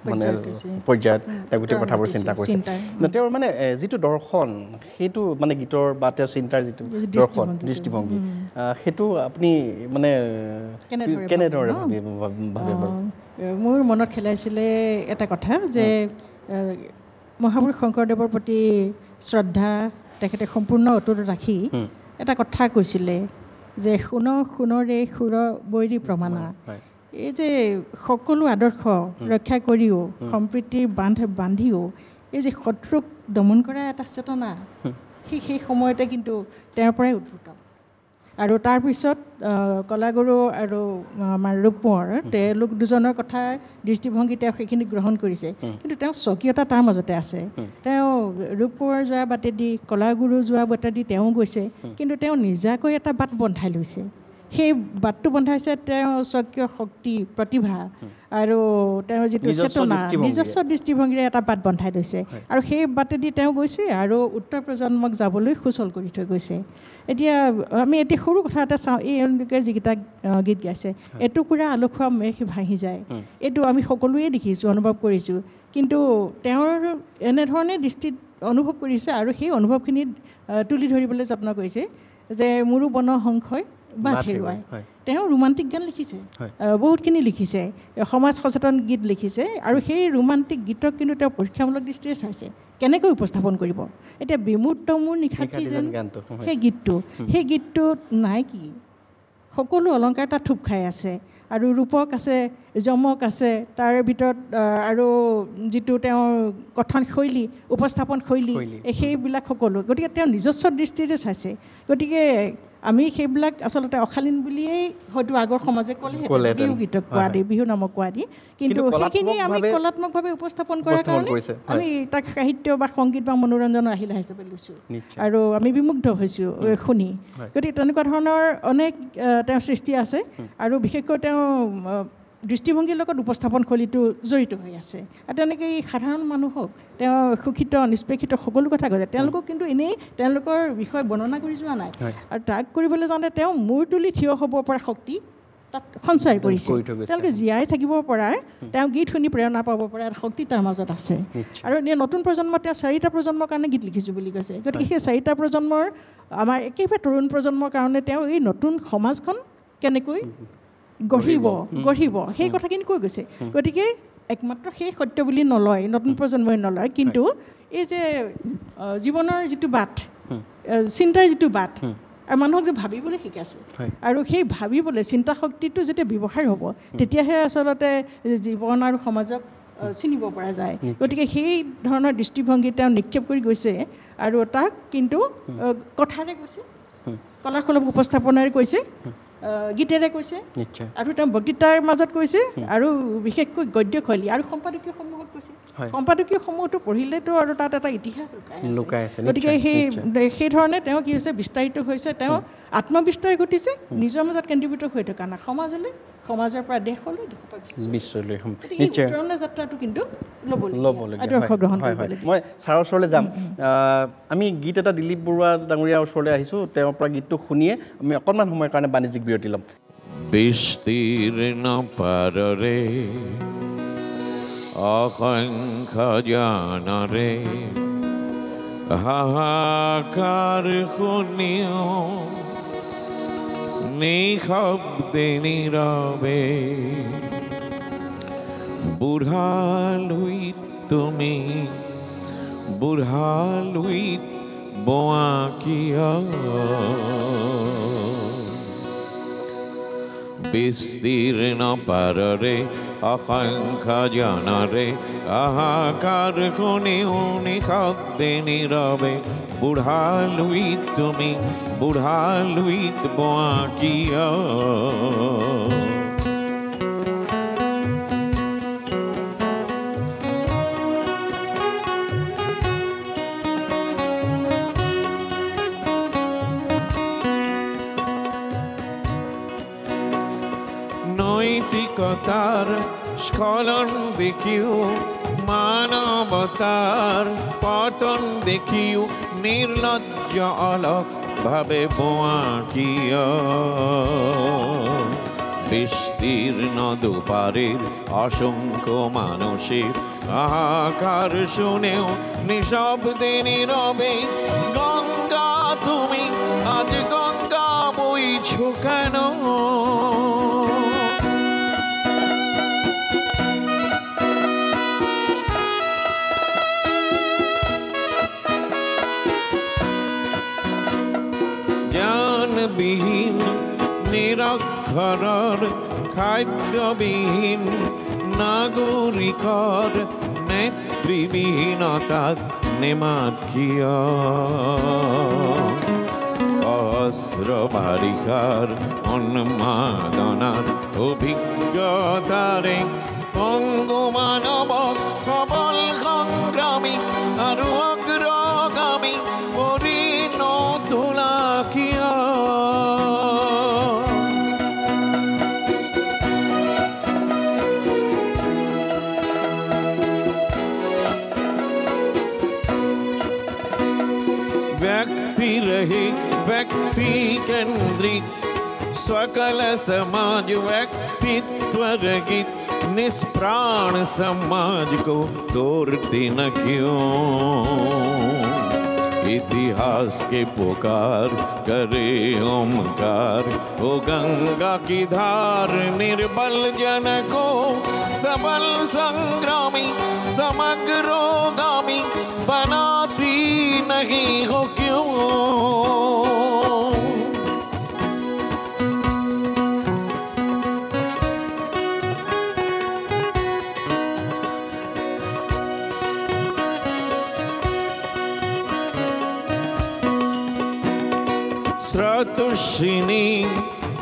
মানে পৰ্যায়ত তেওঁ গোটেই কথাবোৰ চিন্তা কৰিছে তেওঁৰ মানে যিটো দৰ্শন সেইটো মানে গীতৰ বা তেওঁৰ চিন্তাৰ যিটো দৰ্শন দৃষ্টিভংগী সেইটো আপুনি মানে কেনেদৰে মোৰ মনত খেলাইছিলে এটা কথা যে মহাপুৰুষ শংকৰদেৱৰ প্ৰতি শ্ৰদ্ধা তেখেতে সম্পূৰ্ণ অটুট ৰাখি এটা কথা কৈছিলে যে সোণৰে সুৰ বৈৰী প্ৰমাণা এই যে সকলো আদৰ্শ ৰক্ষা কৰিও সম্প্ৰীতিৰ বান্ধিও এই যে শত্ৰুক দমন কৰা এটা চেতনা সেই সময়তে কিন্তু তেওঁৰ পৰাই উদ্ভূত আৰু তাৰপিছত কলাগুৰু আৰু আমাৰ ৰূপকোঁৱৰ তেওঁলোক দুজনৰ কথা দৃষ্টিভংগী তেওঁ সেইখিনি গ্ৰহণ কৰিছে কিন্তু তেওঁ স্বকীয়তা তাৰ মাজতে আছে তেওঁ ৰূপকোঁৱৰ যোৱা বাটেদি কলাগুৰু যোৱা বাটেদি তেওঁ গৈছে কিন্তু তেওঁ নিজাকৈ এটা বাট বন্ধাই লৈছে সেই বাটটো বন্ধাইছে তেওঁৰ স্বকীয় শক্তি প্ৰতিভা আৰু তেওঁৰ যিটো চেতনা নিজস্ব দৃষ্টিভংগীৰে এটা বাট বন্ধাই লৈছে আৰু সেই বাটেদি তেওঁ গৈছে আৰু উত্তৰ প্ৰজন্মক যাবলৈ সুচল কৰি থৈ গৈছে এতিয়া আমি এতিয়া সৰু কথা এটা চাওঁ এওঁলোকে যিকেইটা গীত গাইছে এটুকুৰা আলসুৱা মেঘ ভাঙি যায় এইটো আমি সকলোৱে দেখিছোঁ অনুভৱ কৰিছোঁ কিন্তু তেওঁৰ এনেধৰণে দৃষ্টিত অনুভৱ কৰিছে আৰু সেই অনুভৱখিনি তুলি ধৰিবলৈ যত্ন কৰিছে যে মোৰো বন সংশয় বা হেৰুৱাই তেওঁ ৰোমান্টিক গান লিখিছে বহুতখিনি লিখিছে সমাজ সচেতন গীত লিখিছে আৰু সেই ৰোমান্টিক গীতক কিন্তু তেওঁ পৰীক্ষামূলক দৃষ্টিৰে চাইছে কেনেকৈ উপস্থাপন কৰিব এতিয়া বিমূৰ্ত মোৰ নিশাটি যেন সেই গীতটোত নাই কি সকলো অলংকাৰ তাত থুপ খাই আছে আৰু ৰূপক আছে যমক আছে তাৰ ভিতৰত আৰু যিটো তেওঁৰ কথন শৈলী উপস্থাপন শৈলী সেইবিলাক সকলো গতিকে তেওঁ নিজস্ব দৃষ্টিৰে চাইছে গতিকে আমি সেইবিলাক আচলতে অশালীন বুলিয়েই হয়তো আগৰ সমাজে ক'লে বিহু গীতক কোৱা দি বিহু নামক কোৱা দি কিন্তু সেইখিনি আমি কলাত্মকভাৱে উপস্থাপন কৰাৰ কাৰণে আমি তাক সাহিত্য বা সংগীত বা মনোৰঞ্জনৰ আহিলা হিচাপে লৈছোঁ আৰু আমি বিমুগ্ধ হৈছোঁ শুনি গতিকে তেনেকুৱা ধৰণৰ অনেক তেওঁৰ সৃষ্টি আছে আৰু বিশেষকৈ তেওঁ দৃষ্টিভংগীৰ লগত উপস্থাপন শৈলীটো জড়িত হৈ আছে আৰু তেনেকৈ সাধাৰণ মানুহক তেওঁ সুখিত নিষ্পেষিত সকলো কথা কৈছে তেওঁলোকক কিন্তু এনেই তেওঁলোকৰ বিষয়ে বৰ্ণনা কৰি যোৱা নাই আৰু তাক কৰিবলৈ যাওঁতে তেওঁ মূৰ তুলি থিয় হ'ব পৰা শক্তি তাত সঞ্চাৰ কৰিছে তেওঁলোকে জীয়াই থাকিব পৰাৰ তেওঁ গীত শুনি প্ৰেৰণা পাব পৰা শক্তি তাৰ মাজত আছে আৰু এনে নতুন প্ৰজন্ম তেওঁ 4টা প্ৰজন্মৰ কাৰণে গীত লিখিছোঁ বুলি কৈছে গতিকে সেই 4টা প্ৰজন্মৰ আমাৰ একেবাৰে তৰুণ প্ৰজন্মৰ কাৰণে তেওঁ এই নতুন সমাজখন কেনেকৈ গঢ়িব সেই কথাখিনি কৈ গৈছে গতিকে একমাত্ৰ সেই সত্য বুলি নলয় নতুন প্ৰজন্মই নলয় কিন্তু এই যে জীৱনৰ যিটো বাট চিন্তাৰ যিটো বাট আৰু মানুহক যে ভাবিবলৈ শিকাইছে আৰু সেই ভাবিবলৈ চিন্তা শক্তিটো যেতিয়া ব্যৱহাৰ হ'ব তেতিয়াহে আচলতে জীৱন আৰু সমাজক চিনিব পৰা যায় গতিকে সেই ধৰণৰ দৃষ্টিভংগী তেওঁ নিক্ষেপ কৰি গৈছে আৰু তাক কিন্তু কথাৰে কৈছে কলাসুলভ উপস্থাপনেৰে কৈছে গীতেৰে কৈছে আৰু তেওঁ বক্তৃতাৰ মাজত কৈছে আৰু বিশেষকৈ গদ্য শৈলী আৰু সম্পাদকীয় সমূহত কৈছে সম্পাদকীয় সমূহটো পঢ়িলেতো আৰু তাত এটা ইতিহাস লুকাই আছে গতিকে সেই ধৰণে তেওঁ কি হৈছে বিস্তাৰিত হৈছে তেওঁ আত্মবিস্তাৰ ঘটিছে নিজৰ মাজত কেন্দ্ৰীভূত হৈ থকা নাই সমাজলৈ সমাজৰ পৰা দেশলৈ দেশৰ পৰা বিশ্বলৈ নিশ্চয় যাত্ৰাটো কিন্তু ল'বলগীয়া মই ছাৰৰ ওচৰলৈ যাম আমি গীত এটা দিলীপ বৰুৱা ডাঙৰীয়াৰ ওচৰলৈ আহিছোঁ তেওঁৰ পৰা গীতটো শুনিয়ে আমি অকণমান সময়ৰ কাৰণে বাণিজ্যিক বিৰতি ল'ম বিস্তীৰ্ণ পাৰৰে অসংখ্য জানৰে হাহাকাৰ শুনিও নিশব্দে নীৰৱে বুঢ়ালুইত তুমি বুঢ়ালুইত বোৱা কিয় বিস্তীৰ্ণ পাৰৰে অসংখ্য জনৰে হাহাকাৰ শুনিও নিশব্দে নীৰৱে বুঢ়ালুইত তুমি বুঢ়ালুইত বোৱা কিয় নিষ্ঠুৰতাৰ স্খলন দেখিও মানৱতাৰ পতন দেখিও নিৰ্লজ্জ অলক ভাবে বোৱা কিয় বিস্তীৰ্ণ দুপাৰেৰ অসংখ্য মানুষেৰ হাহাকাৰ শুনেও নিঃশব্দে নীৰবে গঙ্গা তুমি আজ গঙ্গা বইছো কেন জ্ঞানবিহীন নিৰক্ষৰৰ খাদ্যবিহীন নাগৰিকৰ নেতৃবিহীনতাত নিমাত কিয় অস্ত্ৰ বাৰিষাৰ উন্মাদনাৰ অভিজ্ঞতাৰে পংগু মানৱক সবল সংগ্ৰামী আৰু অগ্ৰগামী কৰি নতোলা কিয় व्यक्ति केंद्रित सकल समाज व्यक्तित्व रहित निष्प्राण समाज को तोड़ते न क्यों इतिहास के पुकार करे ओमकार ओ गंगा की धार निर्बल जन को सबल संग्रामी समग्रोगामी बनाती नहीं हो क्यों स्रोतोषिनी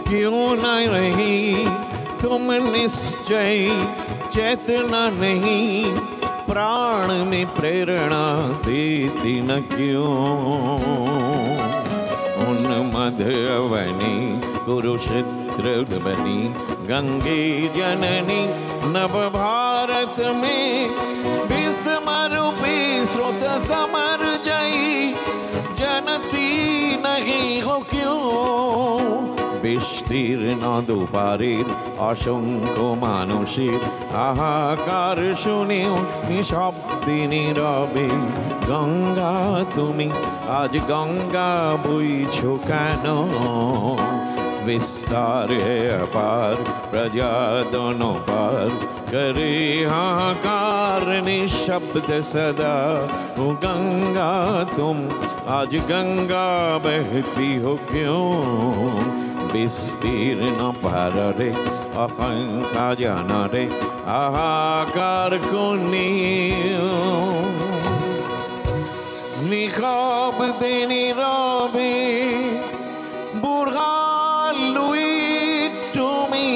क्यों न रही तुम निश्चय चेतना नहीं प्राण में प्रेरणा देती न क्यों उन मधुवनी कुरुक्षेत्र बनी गंगे जननी नव भारत में भीष्म रूपी स्रोत समर जई जनती नहीं हो क्यों বিস্তীর্ণ দুপারের অসংখ্য মানুষের হাহাকার শুনেও নিঃশব্দে নীরবে গঙ্গা তুমি আজ গঙ্গা বইছো কেন विस्तार है अपार प्रजा दोनों पार करे हाहाकार निशब्द सदा हो गंगा तुम आज गंगा बहती हो क्यों विस्तीर्ण पारे अहंका जाना रे हाहाकार को निखाब देनी रबे बुढ़ा Luit to me,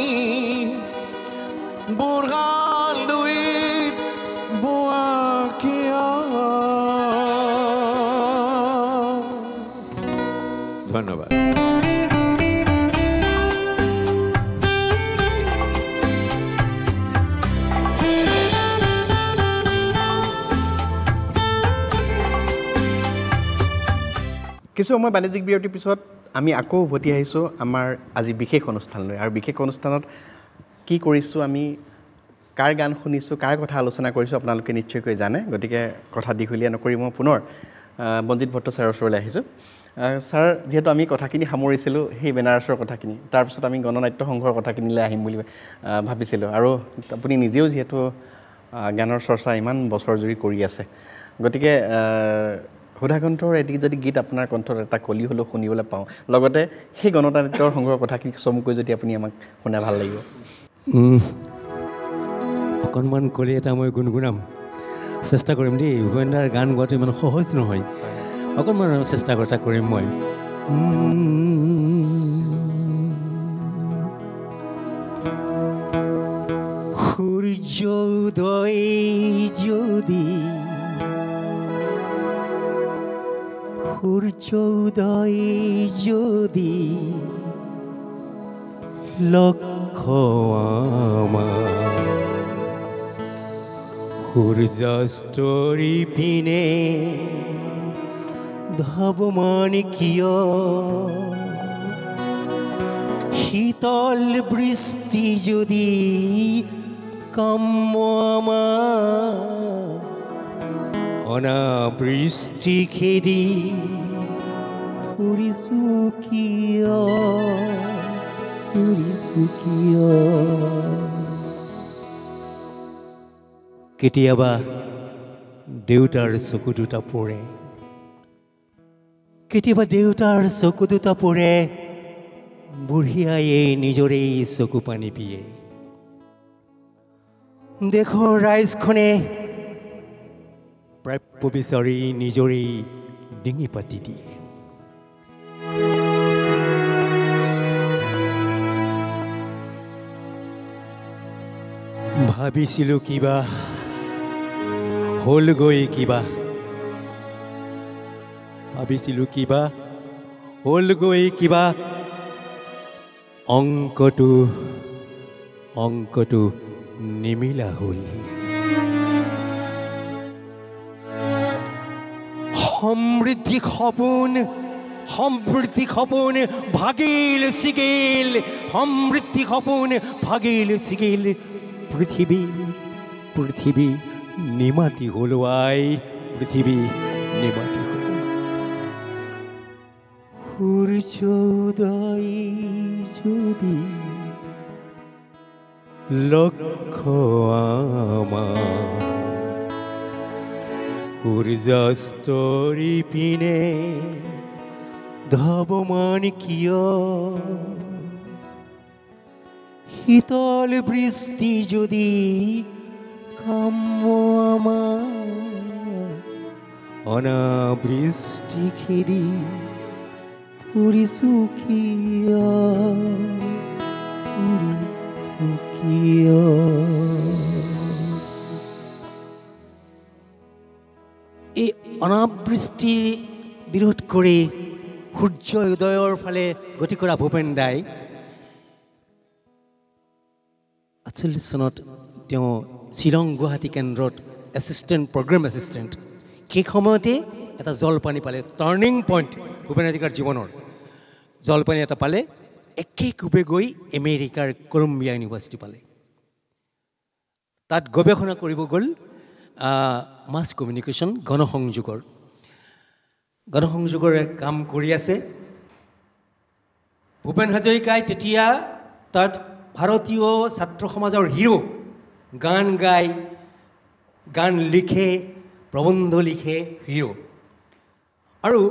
Burha Luit Buakia. ধন্যবাদ। কিছু সময় বাণিজ্যিক বিৰতিৰ পিছত আমি আকৌ উভতি আহিছোঁ আমাৰ আজি বিশেষ অনুষ্ঠানলৈ আৰু বিশেষ অনুষ্ঠানত কি কৰিছোঁ আমি কাৰ গান শুনিছোঁ কাৰ কথা আলোচনা কৰিছোঁ আপোনালোকে নিশ্চয়কৈ জানে গতিকে কথা দীঘলীয়া নকৰি মই পুনৰ বঞ্জিত ভট্ট ছাৰৰ ওচৰলৈ আহিছোঁ ছাৰ যিহেতু আমি কথাখিনি সামৰিছিলোঁ সেই বেনাৰসৰ কথাখিনি তাৰপিছত আমি গণনাট্য সংঘৰ কথাখিনিলৈ আহিম বুলি ভাবিছিলোঁ আৰু আপুনি নিজেও যিহেতু গানৰ চৰ্চা ইমান বছৰ জুৰি কৰি আছে গতিকে সুধাকণ্ঠৰ এটি যদি গীত আপোনাৰ কণ্ঠত এটা কলি হ'লেও শুনিবলৈ পাওঁ লগতে সেই গণতান্ত্ৰিকৰ সংঘৰ কথাখিনি চমুকৈ যদি আপুনি আমাক শুনাই ভাল লাগিব অকণমান কলি এটা মই গুণগুণাম চেষ্টা কৰিম দেই ভূপেন্দাৰ গান গোৱাটো ইমান সহজ নহয় অকণমান চেষ্টা কৰিম মই সূৰ্যোদয় যদি সূৰ্যোদয় যদি লক্ষ আমাৰ সূৰ্যাস্তৰি পিনে ধাৱমান কিয় শীতল বৃষ্টি যদি কাম্য আমাৰ অনাবৃষ্টি খেদি ফুৰিছোঁ কিয় কেতিয়াবা দেউতাৰ চকু দুটা পৰে কেতিয়াবা দেউতাৰ চকু দুটা পৰে বুঢ়িয়াইয়ে নিজৰেই চকু পানী পিয়ে দেশৰ ৰাইজখনে প্ৰাপ্য বিচাৰি নিজৰেই ডিঙি পাতি দিয়ে ভাবিছিলোঁ কিবা হ'লগৈ কিবা ভাবিছিলোঁ কিবা হ'লগৈ কিবা অংকটো নিমিলা হ'ল সমৃদ্ধি সপোন ভাগিল ছিগিল সমৃদ্ধি সপোন ভাগিল ছিগিল পৃথিৱী নিমাতি হ'ল পৃথিৱী নিমাতি হ'ল সূৰ্যোদয় যদি লক্ষ্য আমাৰ সূৰ্যাস্তৰি পিনে ধাৱমান কিয় শীতল বৃষ্টি যদি কাম্য আমাৰ অনাবৃষ্টি খেদি ফুৰিছোঁ কিয় এই অনাবৃষ্টিৰ বিৰোধ কৰি সূৰ্য উদয়ৰ ফালে গতি কৰা ভূপেন দাই 48 চনত তেওঁ শ্বিলং গুৱাহাটী কেন্দ্ৰত প্ৰগ্ৰেম এছিষ্টেণ্ট সেই সময়তে এটা জলপানী পালে টাৰ্ণিং পইণ্ট ভূপেন হাজৰিকাৰ জীৱনৰ জলপানী এটা পালে একেকোবে গৈ আমেৰিকাৰ কলম্বিয়া ইউনিভাৰ্চিটি পালে তাত গৱেষণা কৰিব গ'ল মাছ কমিউনিকেশ্যন গণসংযোগৰ কাম কৰি আছে ভূপেন হাজৰিকাই তেতিয়া তাত ভাৰতীয় ছাত্ৰ সমাজৰ হিৰো গান গায় গান লিখে প্ৰবন্ধ লিখে হিৰো আৰু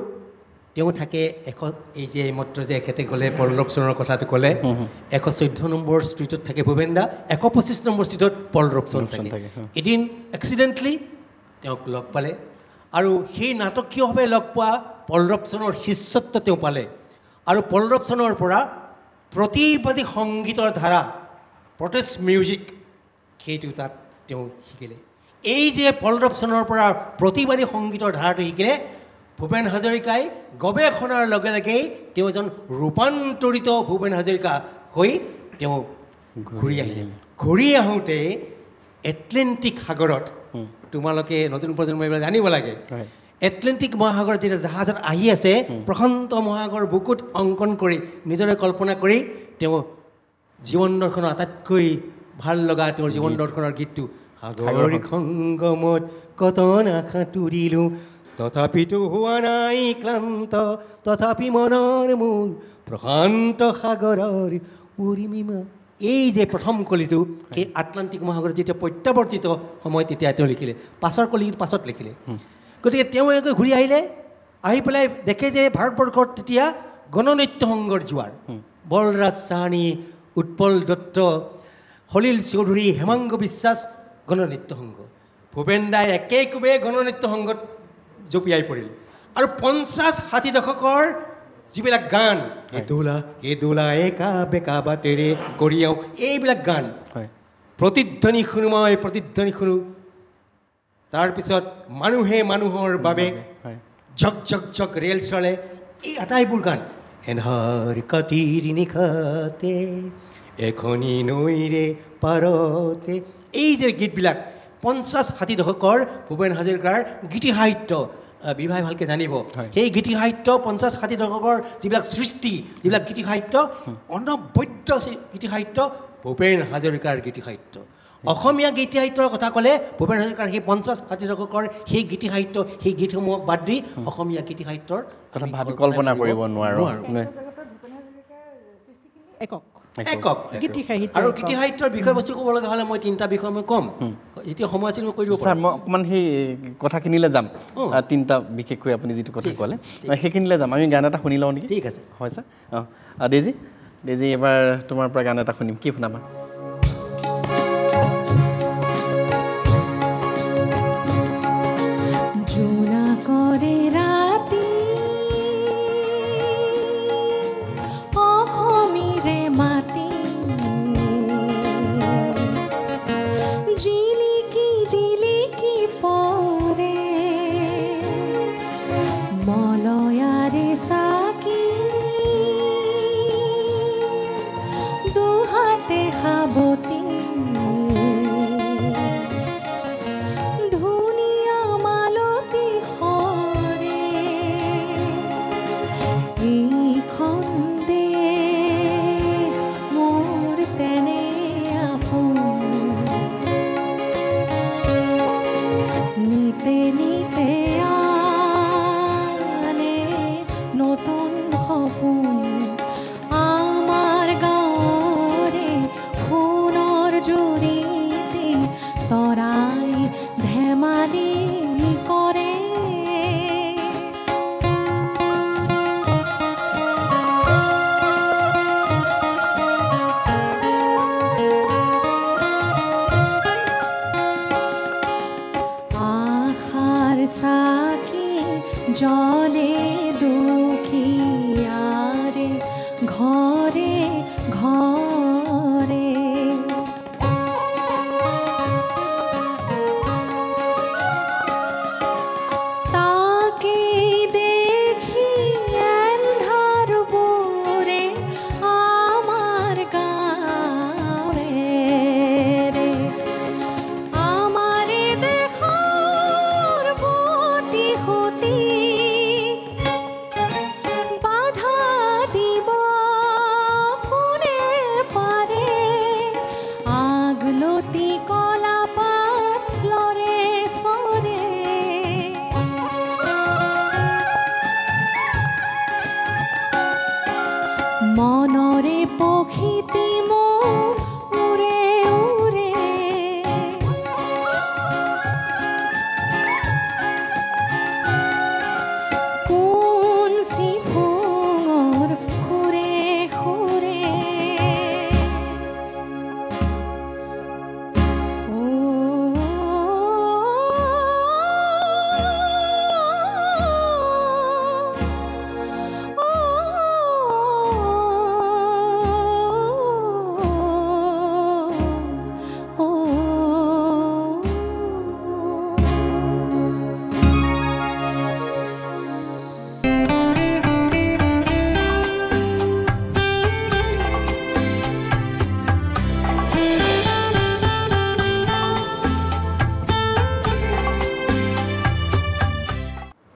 তেওঁ থাকে এই যে মাত্ৰ যে এখেতে ক'লে পল্লৱ চৰণৰ কথাটো ক'লে 114 নম্বৰ ষ্ট্ৰীটত থাকে ভূপেন দা 125 নম্বৰ ষ্ট্ৰীটত পল্লৱ চৰণ থাকে এদিন এক্সিডেণ্টলি তেওঁক লগ পালে আৰু সেই নাটকীয়ভাৱে লগ পোৱা পল্লৱ চৰণৰ শিষ্যত্ব তেওঁ পালে আৰু পল্লৱ চনৰ পৰা প্ৰতিবাদী সংগীতৰ ধাৰা প্ৰটেষ্ট মিউজিক সেইটো তাত তেওঁ শিকিলে এই যে পল্লৱ চনৰ পৰা প্ৰতিবাদী সংগীতৰ ধাৰাটো শিকিলে ভূপেন হাজৰিকাই গৱেষণাৰ লগে লগেই তেওঁ এজন ৰূপান্তৰিত ভূপেন হাজৰিকা হৈ তেওঁ ঘূৰি আহোঁতে এটলাণ্টিক সাগৰত তোমালোকে নতুন প্ৰজন্মই জানিব লাগে এটলাণ্টিক মহাসাগৰত যেতিয়া জাহাজত আহি আছে প্ৰশান্ত মহাসাগৰ বুকুত অংকন কৰি নিজৰে কল্পনা কৰি তেওঁ জীৱন দৰ্শনৰ আটাইতকৈ ভাল লগা তেওঁৰ জীৱন দৰ্শনৰ গীতটো সাগৰ সংগমত কতন সাঁতুৰিলোঁ তথাপিতো হোৱা নাই ক্লান্ত তথাপি মনৰ মূল প্ৰশান্ত সাগৰৰ উৰিমিমা এই যে প্ৰথম কলিটো সেই আটলাণ্টিক মহাসাগৰত যেতিয়া প্ৰত্যাৱৰ্তিত সময় তেতিয়া তেওঁ লিখিলে পাছৰ কলিটো পাছত লিখিলে গতিকে তেওঁ এনেকৈ ঘূৰি আহিলে আহি পেলাই দেখে যে ভাৰতবৰ্ষত তেতিয়া গণনৃত্য সংঘৰ জোৱাৰ বলৰাজ চাহানী উৎপল দত্ত সলিল চৌধুৰী হেমাংগ বিশ্বাস গণনৃত্য সংঘ ভূপেন দাই একেকোবে গণনৃত্য সংঘত জঁপিয়াই পৰিল আৰু 50-60 দশকৰ যিবিলাক গান এই দোলা একা বেকা বাটেৰে কৰিয়াও এইবিলাক গান প্ৰতিধ্বনি শুনো তাৰপিছত মানুহে মানুহৰ বাবে ঝক ঝক ঝক ৰেল চলে এই আটাইবোৰ গান এন্ধাৰ কাতিৰ নিশাতে এখনি নৈৰে পাৰতে, এই যে গীতবিলাক 50-60 দশকৰ ভূপেন হাজৰিকাৰ গীতি সাহিত্য বিভাই ভালকৈ জানিব। সেই গীতি সাহিত্য 50-60 দশকৰ যিবিলাক সৃষ্টি, যিবিলাক গীতি সাহিত্য, অনবদ্য গীতি সাহিত্য ভূপেন হাজৰিকাৰ গীতি সাহিত্য। অসমীয়া গীতি সাহিত্যৰ কথা ক'লে ভূপেন হাজৰিকাৰ সেই 50-60 দশকৰ সেই গীতি সাহিত্য, সেই গীতসমূহক বাদ দি অসমীয়া গীতি সাহিত্যৰ কল্পনা কৰিব নোৱাৰোঁ। একক গীতি সাহিত্য। আৰু গীতি সাহিত্যৰ বিষয়বস্তু ক'ব লগা হ'লে মই 3টা বিষয় মই ক'ম, যেতিয়া সময় আছিল মই কৈ দিব ছাৰ। মই অকণমান সেই কথাখিনিলৈ যাম, 3টা বিশেষকৈ আপুনি যিটো কথা ক'লে সেইখিনিলৈ যাম। আমি গান এটা শুনি লওঁ নেকি? ঠিক আছে। হয় ছাৰ। ডেজি এবাৰ তোমাৰ পৰা গান এটা শুনিম। কি শুনাবা?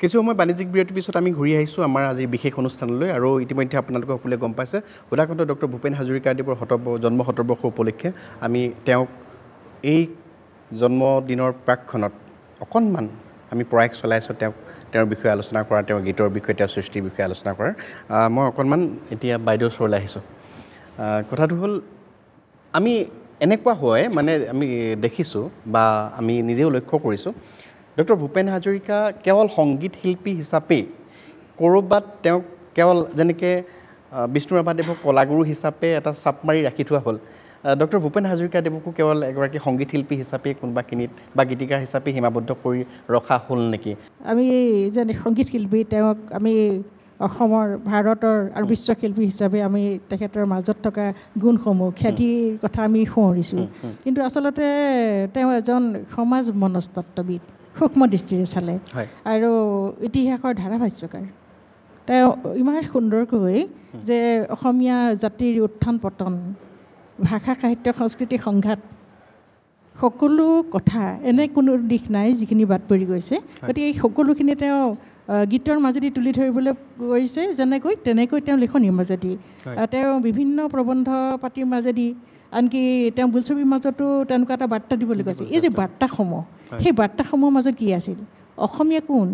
কিছু সময় বাণিজ্যিক বিৰতিৰ পিছত আমি ঘূৰি আহিছোঁ আমাৰ আজিৰ বিশেষ অনুষ্ঠানলৈ। আৰু ইতিমধ্যে আপোনালোকে সকলোৱে গম পাইছে, সুধাকণ্ঠ ডক্টৰ ভূপেন হাজৰিকাদেৱৰ জন্ম শতবৰ্ষ উপলক্ষে আমি তেওঁক এই জন্মদিনৰ প্ৰাকক্ষণত অকণমান আমি প্ৰয়াস চলাইছোঁ তেওঁৰ বিষয়ে আলোচনা কৰা, তেওঁৰ গীতৰ বিষয়ে, তেওঁৰ সৃষ্টিৰ বিষয়ে আলোচনা কৰাৰ। মই অকণমান এতিয়া বাইদেউৰ ওচৰলৈ আহিছোঁ। কথাটো হ'ল, আমি এনেকুৱা হয় মানে আমি দেখিছোঁ বা আমি নিজেও লক্ষ্য কৰিছোঁ, ডক্টৰ ভূপেন হাজৰিকা কেৱল সংগীত শিল্পী হিচাপেই ক'ৰবাত তেওঁক কেৱল যেনেকৈ বিষ্ণুৰাভাদেৱক কলাগুৰু হিচাপে এটা চাপ মাৰি ৰাখি থোৱা হ'ল, ডক্টৰ ভূপেন হাজৰিকাদেৱকো কেৱল এগৰাকী সংগীত শিল্পী হিচাপে কোনোবাখিনিত বা গীতিকাৰ হিচাপে সীমাবদ্ধ কৰি ৰখা হ'ল নেকি? আমি যেনে সংগীত শিল্পী, তেওঁক আমি অসমৰ, ভাৰতৰ আৰু বিশ্বশিল্পী হিচাপে আমি তেখেতৰ মাজত থকা গুণসমূহ, খ্যাতিৰ কথা আমি সোঁৱৰিছোঁ। কিন্তু আচলতে তেওঁ এজন সমাজ মনস্তত্ববিদ, সূক্ষ্ম দৃষ্টিৰে চালে আৰু ইতিহাসৰ ধাৰাভাষ্যকাৰ। তেওঁ ইমান সুন্দৰকৈ যে অসমীয়া জাতিৰ উত্থান পতন, ভাষা সাহিত্য সংস্কৃতি সংঘাত সকলো কথা এনে কোনো দিশ নাই যিখিনি বাদ পৰি গৈছে গতিকে এই সকলোখিনি তেওঁ গীতৰ মাজেদি তুলি ধৰিবলৈ কৰিছে যেনেকৈ তেনেকৈ তেওঁ লিখনিৰ মাজেদি তেওঁ বিভিন্ন প্ৰবন্ধ পাতিৰ মাজেদি আনকি তেওঁ বোলছবিৰ মাজতো তেনেকুৱা এটা বাৰ্তা দিবলৈ কৈছে এই যে বাৰ্তাসমূহ সেই বাৰ্তাসমূহৰ মাজত কি আছিল অসমীয়া কোন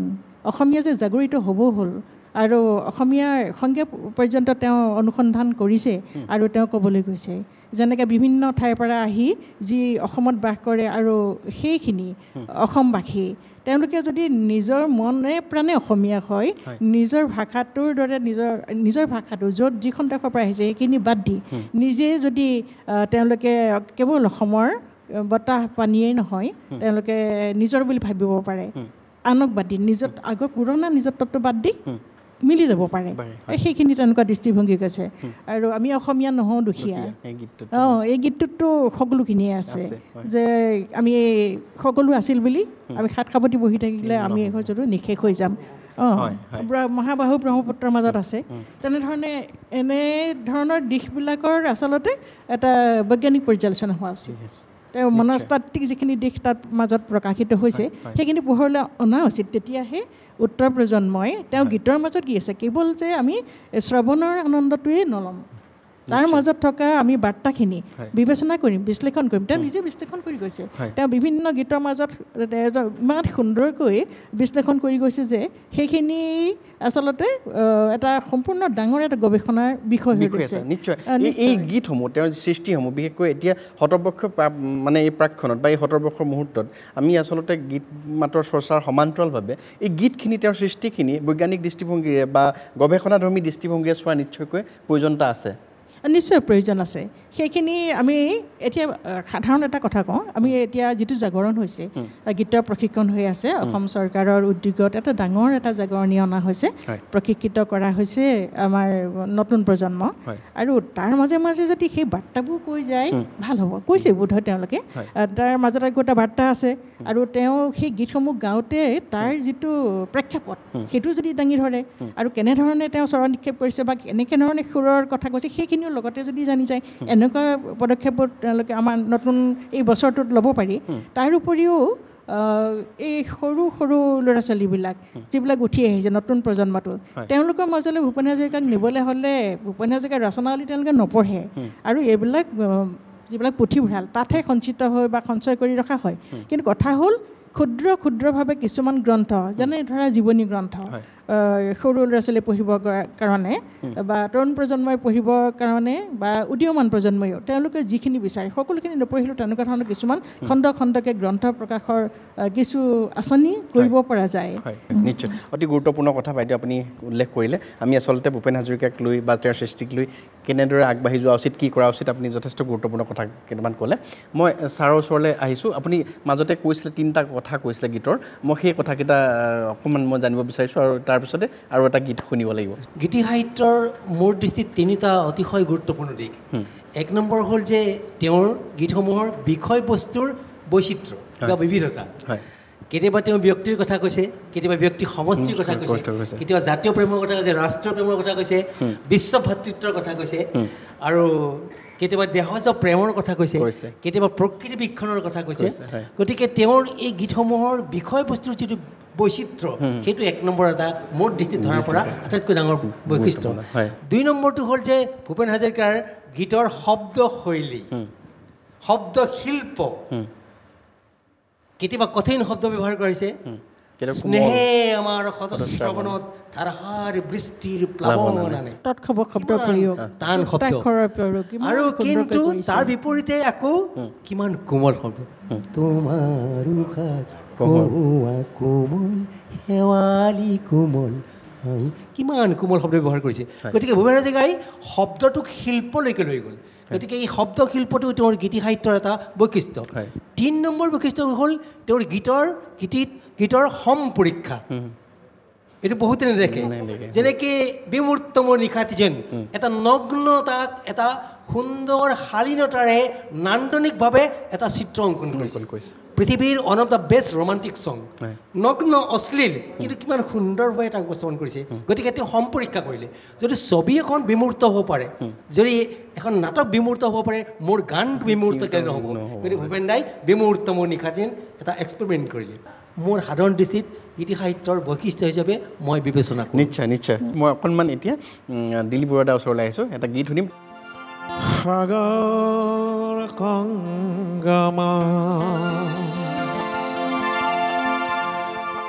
অসমীয়া যে জাগৰিত হ'ব হ'ল আৰু অসমীয়াৰ সংজ্ঞা পৰ্যন্ত তেওঁ অনুসন্ধান কৰিছে আৰু তেওঁ ক'বলৈ গৈছে যেনেকৈ বিভিন্ন ঠাইৰ পৰা আহি যি অসমত বাস কৰে আৰু সেইখিনি অসমবাসী তেওঁলোকে যদি নিজৰ মনে প্ৰাণে অসমীয়া হয় নিজৰ ভাষাটোৰ দৰে নিজৰ ভাষাটো য'ত যিখন দেশৰ পৰা আহিছে সেইখিনি বাদ দি নিজে যদি তেওঁলোকে কেৱল অসমৰ বতাহ পানীয়েই নহয় তেওঁলোকে নিজৰ বুলি ভাবিব পাৰে আনক বাদ দি নিজৰ আগৰ পুৰণা নিজত্বটো বাদ দি মিলি যাব পাৰে সেইখিনি তেনেকুৱা দৃষ্টিভংগী কৈছে আৰু আমি অসমীয়া নহওঁ দুখীয়া এই গীতটোততো সকলোখিনিয়ে আছে যে আমি সকলো আছিল বুলি আমি সাত সাৱটি বহি থাকিলে আমি হয়তো নিশেষ হৈ যাম মহাবাহু ব্ৰহ্মপুত্ৰৰ মাজত আছে তেনেধৰণে এনেধৰণৰ দিশবিলাকৰ আচলতে এটা বৈজ্ঞানিক পৰ্যালোচনা হোৱা উচিত তেওঁ মনস্তাত্ত্বিক যিখিনি দিশ তাত মাজত প্ৰকাশিত হৈছে সেইখিনি পোহৰলৈ অনা উচিত তেতিয়াহে উত্তৰ প্ৰজন্মই তেওঁ গীতৰ মাজত কি আছে কেৱল যে আমি শ্ৰৱণৰ আনন্দটোৱেই নল'ম তাৰ মাজত থকা আমি বাৰ্তাখিনি বিবেচনা কৰিম বিশ্লেষণ কৰিম তেওঁ নিজে বিশ্লেষণ কৰি গৈছে তেওঁ বিভিন্ন গীতৰ মাজত ইমান সুন্দৰকৈ বিশ্লেষণ কৰি গৈছে যে সেইখিনি আচলতে এটা সম্পূৰ্ণ ডাঙৰ এটা গৱেষণাৰ বিষয় হৈ গৈছে নিশ্চয় এই গীতসমূহ তেওঁৰ সৃষ্টিসমূহ বিশেষকৈ এতিয়া শতবৰ্ষ মানে এই প্ৰাক্ষণত বা এই শতবৰ্ষৰ মুহূৰ্তত আমি আচলতে গীত মাতৰ চৰ্চাৰ সমান্তৰালভাৱে এই গীতখিনি তেওঁৰ সৃষ্টিখিনি বৈজ্ঞানিক দৃষ্টিভংগীৰে বা গৱেষণাধৰ্মী দৃষ্টিভংগীৰে চোৱাৰ নিশ্চয়কৈ প্ৰয়োজনীয়তা আছে নিশ্চয় প্ৰয়োজন আছে সেইখিনি আমি এতিয়া সাধাৰণ এটা কথা কওঁ আমি এতিয়া যিটো জাগৰণ হৈছে গীতৰ প্ৰশিক্ষণ হৈ আছে অসম চৰকাৰৰ উদ্যোগত এটা ডাঙৰ এটা জাগৰণি অনা হৈছে প্ৰশিক্ষিত কৰা হৈছে আমাৰ নতুন প্ৰজন্ম আৰু তাৰ মাজে মাজে যদি সেই বাৰ্তাবোৰ কৈ যায় ভাল হ'ব কৈছে বোধহয় তেওঁলোকে তাৰ মাজত একোটা বাৰ্তা আছে আৰু তেওঁ সেই গীতসমূহ গাওঁতে তাৰ যিটো প্ৰেক্ষাপট সেইটো যদি দাঙি ধৰে আৰু কেনেধৰণে তেওঁ চৰণ নিক্ষেপ কৰিছে বা কেনেধৰণে সুৰৰ কথা কৈছে সেইখিনিও লগতে যদি জানি যায় এনেকুৱা পদক্ষেপত তেওঁলোকে আমাৰ নতুন এই বছৰটোত ল'ব পাৰি তাৰ উপৰিও এই সৰু সৰু ল'ৰা ছোৱালীবিলাক যিবিলাক উঠি আহিছে নতুন প্ৰজন্মটো তেওঁলোকৰ মাজলৈ ভূপেন হাজৰিকাক নিবলৈ হ'লে ভূপেন হাজৰিকাৰ ৰচনাৱলী তেওঁলোকে নপঢ়ে আৰু এইবিলাক যিবিলাক পুথিভঁৰাল তাতহে সঞ্চিত হৈ বা সঞ্চয় কৰি ৰখা হয় কিন্তু কথা হ'ল ক্ষুদ্ৰ ক্ষুদ্ৰভাৱে কিছুমান গ্ৰন্থ যেনে ধৰা জীৱনী গ্ৰন্থ সৰু ল'ৰা ছোৱালীয়ে পঢ়িবৰ কাৰণে বা তৰুণ প্ৰজন্মই পঢ়িবৰ কাৰণে বা উদীয়মান প্ৰজন্ময়ো তেওঁলোকে যিখিনি বিচাৰে সকলোখিনি নপঢ়িলেও তেনেকুৱা ধৰণৰ কিছুমান খণ্ড খণ্ডকৈ গ্ৰন্থ প্ৰকাশৰ কিছু আঁচনি কৰিব পৰা যায় নিশ্চয় অতি গুৰুত্বপূৰ্ণ কথা বাইদেউ আপুনি উল্লেখ কৰিলে আমি আচলতে ভূপেন হাজৰিকাক লৈ বা তেওঁৰ সৃষ্টিক লৈ কেনেদৰে আগবাঢ়ি যোৱা উচিত কি কৰা উচিত আপুনি যথেষ্ট গুৰুত্বপূৰ্ণ কথা কেইটামান ক'লে মই ছাৰৰ ওচৰলৈ আহিছোঁ আপুনি মাজতে কৈছিলে তিনিটা কথা কৈছিলে গীতৰ মই সেই কথাকেইটা অকণমান মই জানিব বিচাৰিছোঁ আৰু তাৰপিছতে আৰু এটা গীত শুনিব লাগিব গীতি সাহিত্যৰ মোৰ দৃষ্টিত তিনিটা অতিশয় গুৰুত্বপূৰ্ণ দিশ এক নম্বৰ হ'ল যে তেওঁৰ গীতসমূহৰ বিষয়বস্তুৰ বৈচিত্ৰ্য বা বিবিধতা কেতিয়াবা তেওঁ ব্যক্তিৰ কথা কৈছে কেতিয়াবা ব্যক্তি সমষ্টিৰ কথা কৈছে কেতিয়াবা জাতীয় প্ৰেমৰ কথা কৈছে ৰাষ্ট্ৰীয় প্ৰেমৰ কথা কৈছে বিশ্ব ভাতৃত্বৰ কথা কৈছে আৰু কেতিয়াবা দেহজ প্ৰেমৰ কথা কৈছে কেতিয়াবা প্ৰকৃতি বীক্ষণৰ কথা কৈছে গতিকে তেওঁৰ এই গীতসমূহৰ বিষয়বস্তুৰ যিটো বৈচিত্ৰ্য সেইটো এক নম্বৰ এটা মোৰ দৃষ্টিত ধৰাৰ পৰা আটাইতকৈ ডাঙৰ বৈশিষ্ট্য দুই নম্বৰটো হ'ল যে ভূপেন হাজৰিকাৰ গীতৰ শব্দশৈলী শব্দ শিল্প কেতিয়াবা কঠিন শব্দ ব্যৱহাৰ কৰিছে স্নেহে আমাৰ শ্ৰৱণত ধাৰহাৰ বৃষ্টিৰ প্লাৱন আনে শব্দ প্ৰয়োগ টান শব্দ আৰু কিন্তু তাৰ বিপৰীতে আকৌ কিমান কোমল শব্দ তোমাৰ উশাত কহুৱা কোমল শেৱালি কোমল কিমান কোমল শব্দ ব্যৱহাৰ কৰিছে গতিকে ভূপেন হাজৰিকাই শব্দটোক শিল্পলৈকে লৈ গ'ল গতিকে এই শব্দ শিল্পটো তেওঁৰ গীতি সাহিত্যৰ এটা বৈশিষ্ট্য ৩ নম্বৰ বৈশিষ্ট্য হ'ল তেওঁৰ গীতৰ সম পৰীক্ষা এইটো বহুতে নেদেখে যেনেকৈ বিমূৰ্ত মোৰ নিশাটি যেন এটা নগ্নতাক এটা সুন্দৰ শালীনতাৰে নান্দনিকভাৱে এটা চিত্ৰ অংকন কৰিছে পৃথিৱীৰ one of the best romantic song নগ্ন অশ্লীল কিন্তু কিমান সুন্দৰভাৱে তাক উপস্থাপন কৰিছে গতিকে তেওঁ সম্পৰীক্ষা কৰিলে যদি ছবি এখন বিমূৰ্ত হ'ব পাৰে যদি এখন নাটক বিমূৰ্ত হ'ব পাৰে মোৰ গান বিমূৰ্ত কেনে নহ'ব গতিকে ভূপেন দাই বিমূৰ্ত মোৰ নিশা যেন এটা এক্সপেৰিমেণ্ট কৰিলে মোৰ সাধাৰণ দৃষ্টিত গীতি সাহিত্যৰ বৈশিষ্ট্য হিচাপে মই বিবেচনা কৰোঁ নিশ্চয় নিশ্চয় মই অকণমান এতিয়া দিলীপ বৰুৱাৰ ওচৰলৈ আহিছোঁ এটা গীত শুনিম সাগৰ সংগমা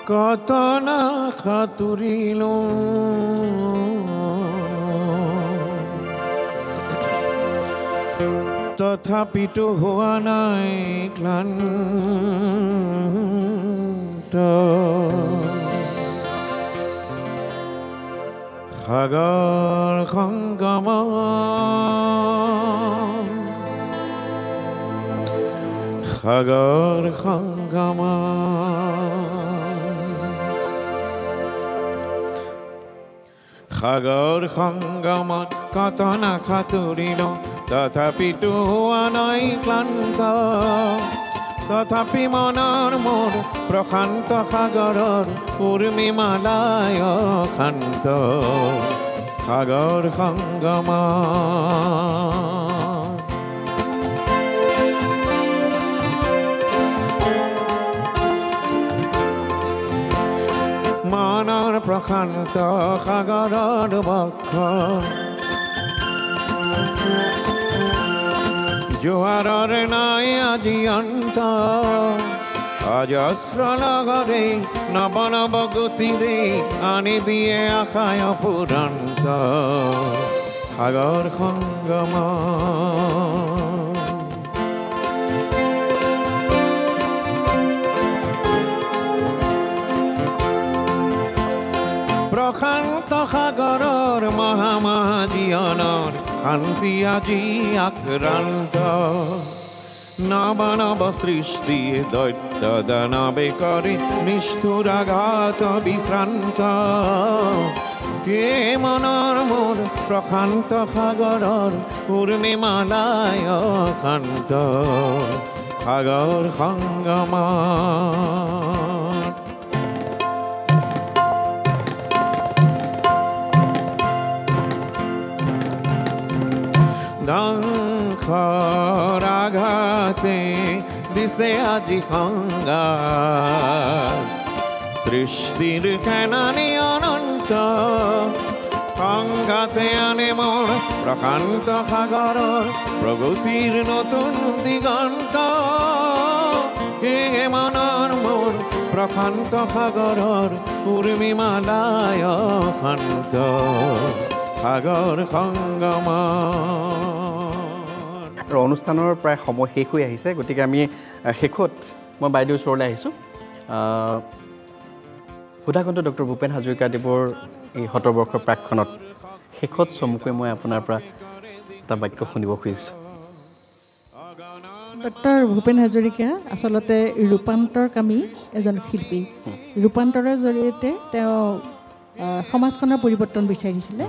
কত না সাঁতুৰিলো তথাপিতো হোৱা নাই ক্লান্ত সাগৰ সংগম সাগৰ সংগম সাগৰ সংগমত কত না সাঁতুৰিলো তথাপিতো হোৱা নাই ক্লান্ত তথাপি মনৰ মোৰ প্ৰশান্ত সাগৰৰ পূৰ্ণিমালায় শান্ত সাগৰ সংগম মনৰ প্ৰশান্ত সাগৰৰ বক্ষ জোৱাৰৰ নাই আজি অন্ত অজস্ৰ লগৰে নৱ নৱ গতিৰে আনি দিয়ে আশায় অপুৰন্ত সাগৰ সংগম প্ৰশান্ত সাগৰৰ মহামহাজীয়নৰ শান্তি আজি আক্ৰান্ত নৱ নৱ সৃষ্টিয়ে দৈত্য দানৱে কৰে নিষ্ঠুৰ আঘাত বিশ্ৰান্ত কে মনৰ মোৰ প্ৰশান্ত সাগৰৰ পূৰ্ণিমালায় শান্ত সাগৰ সংগম ধ্বংসৰ আঘাতে দিছে আজি সংঘাত সৃষ্টিৰ খেনানি অনন্ত সংঘাতে আনে মোৰ প্ৰশান্ত সাগৰৰ প্ৰগতিৰ নতুন দিগন্ত হে মনৰ মোৰ প্ৰশান্ত সাগৰৰ পূৰ্ণিমালায় শান্ত সাগৰ সংগম আৰু অনুষ্ঠানৰ প্ৰায় সময় শেষ হৈ আহিছে গতিকে আমি শেষত মই বাইদেউৰ ওচৰলৈ আহিছোঁ সুধাকণ্ঠ ডক্টৰ ভূপেন হাজৰিকাদেৱৰ এই শতবৰ্ষৰ প্ৰাক্ষণত শেষত চমুকৈ মই আপোনাৰ পৰা এটা বাক্য শুনিব খুজিছোঁ ডক্টৰ ভূপেন হাজৰিকা আচলতে ৰূপান্তৰকামী এজন শিল্পী ৰূপান্তৰৰ জৰিয়তে তেওঁ সমাজখনৰ পৰিৱৰ্তন বিচাৰিছিলে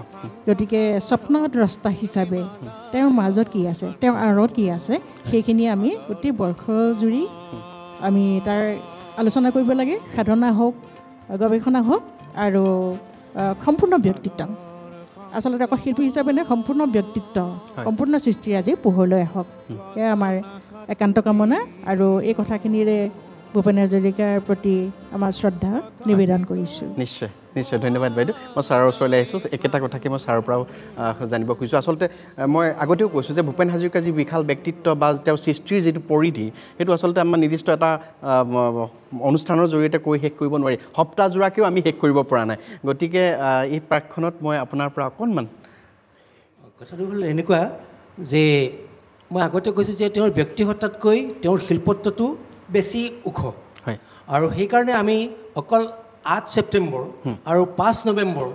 গতিকে স্বপ্নদ্ৰষ্টা হিচাপে তেওঁৰ মাজত কি আছে তেওঁৰ আঁৰত কি আছে সেইখিনি আমি গোটেই বৰ্ষজুৰি আমি তাৰ আলোচনা কৰিব লাগে সাধনা হওক গৱেষণা হওক আৰু সম্পূৰ্ণ ব্যক্তিত্ব আচলতে অকল শিল্পী হিচাপে নহয় সম্পূৰ্ণ ব্যক্তিত্ব সম্পূৰ্ণ সৃষ্টিৰাজি পোহৰলৈ আহক এয়া আমাৰ একান্ত কামনা আৰু এই কথাখিনিৰে ভূপেন হাজৰিকাৰ প্ৰতি আমাৰ শ্ৰদ্ধা নিবেদন কৰিছোঁ নিশ্চয় নিশ্চয় ধন্যবাদ বাইদেউ মই ছাৰৰ ওচৰলৈ আহিছোঁ একেটা কথাকে মই ছাৰৰ পৰাও জানিব খুজিছোঁ আচলতে মই আগতেও কৈছোঁ যে ভূপেন হাজৰিকাৰ যি বিশাল ব্যক্তিত্ব বা তেওঁৰ সৃষ্টিৰ যিটো পৰিধি সেইটো আচলতে আমাৰ নিৰ্দিষ্ট এটা অনুষ্ঠানৰ জৰিয়তে কৈ শেষ কৰিব নোৱাৰি সপ্তাহজোৰাকেও আমি শেষ কৰিব পৰা নাই গতিকে এই প্ৰাক্ষণত মই আপোনাৰ পৰা অকণমান কথাটো হ'ল এনেকুৱা যে মই আগতে কৈছোঁ যে তেওঁৰ ব্যক্তিগততকৈ তেওঁৰ শিল্পত্বটো বেছি ওখ হয় আৰু সেইকাৰণে আমি অকল 8 ছেপ্টেম্বৰ আৰু 5 নৱেম্বৰ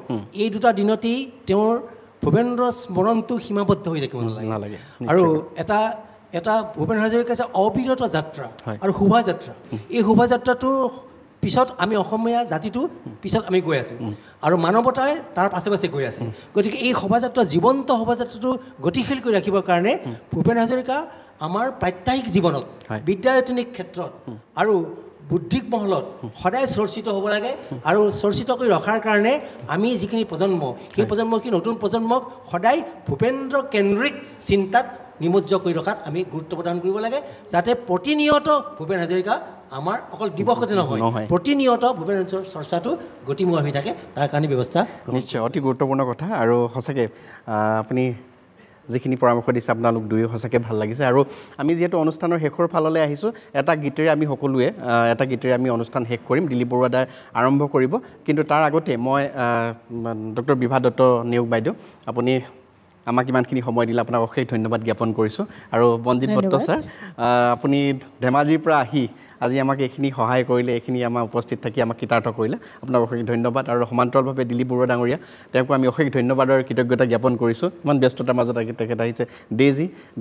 এই দুটা দিনতেই তেওঁৰ ভূপেন্দ্ৰ স্মৰণটো সীমাবদ্ধ হৈ থাকিব নালাগে আৰু এটা ভূপেন হাজৰিকাৰ যে অবিৰত যাত্ৰা আৰু শোভাযাত্ৰা এই শোভাযাত্ৰাটোৰ পিছত আমি অসমীয়া জাতিটো পিছত আমি গৈ আছোঁ আৰু মানৱতাই তাৰ পাছে পাছে গৈ আছে গতিকে এই শোভাযাত্ৰা জীৱন্ত শোভাযাত্ৰাটো গতিশীল কৰি ৰাখিবৰ কাৰণে ভূপেন হাজৰিকা আমাৰ প্ৰাত্যহিক জীৱনত বিদ্যায়তনিক ক্ষেত্ৰত আৰু বুদ্ধিক মহলত সদায় চৰ্চিত হ'ব লাগে আৰু চৰ্চিত কৰি ৰখাৰ কাৰণে আমি যিখিনি প্ৰজন্ম সেই প্ৰজন্মখিনি নতুন প্ৰজন্মক সদায় ভূপেন্দ্ৰ কেন্দ্ৰিক চিন্তাত নিমজ্জ কৰি ৰখাত আমি গুৰুত্ব প্ৰদান কৰিব লাগে যাতে প্ৰতিনিয়ত ভূপেন হাজৰিকা আমাৰ অকল দিৱসতে নহয় প্ৰতিনিয়ত ভূপেন হাজৰিকাৰ চৰ্চাটো গতিমূল হৈ থাকে তাৰ কাৰণে ব্যৱস্থা নিশ্চয় অতি গুৰুত্বপূৰ্ণ কথা আৰু সঁচাকৈ আপুনি যিখিনি পৰামৰ্শ দিছে আপোনালোক দুয়ো সঁচাকৈ ভাল লাগিছে আৰু আমি যিহেতু অনুষ্ঠানৰ শেষৰ ফাললৈ আহিছোঁ এটা গীতেৰে আমি সকলোৱে এটা গীতেৰে আমি অনুষ্ঠান শেষ কৰিম দিলীপ বৰুৱা দাই আৰম্ভ কৰিব কিন্তু তাৰ আগতে মই ডক্টৰ বিভা দত্ত নেওগ বাইদেউ আপুনি আমাক ইমানখিনি সময় দিলে আপোনাক অশেষ ধন্যবাদ জ্ঞাপন কৰিছোঁ আৰু মনজিৎ বত্ত ছাৰ আপুনি ধেমাজিৰ পৰা আহি আজি আমাক এইখিনি সহায় কৰিলে এইখিনি আমাৰ উপস্থিত থাকি আমাক কৃতাৰ্থ কৰিলে আপোনাক অশেষ ধন্যবাদ আৰু সমান্তৰালভাৱে দিলীপ বৰুৱা ডাঙৰীয়া তেওঁকো আমি অশেষ ধন্যবাদ আৰু কৃতজ্ঞতা জ্ঞাপন কৰিছোঁ ইমান ব্যস্ততাৰ মাজত তেখেত আহিছে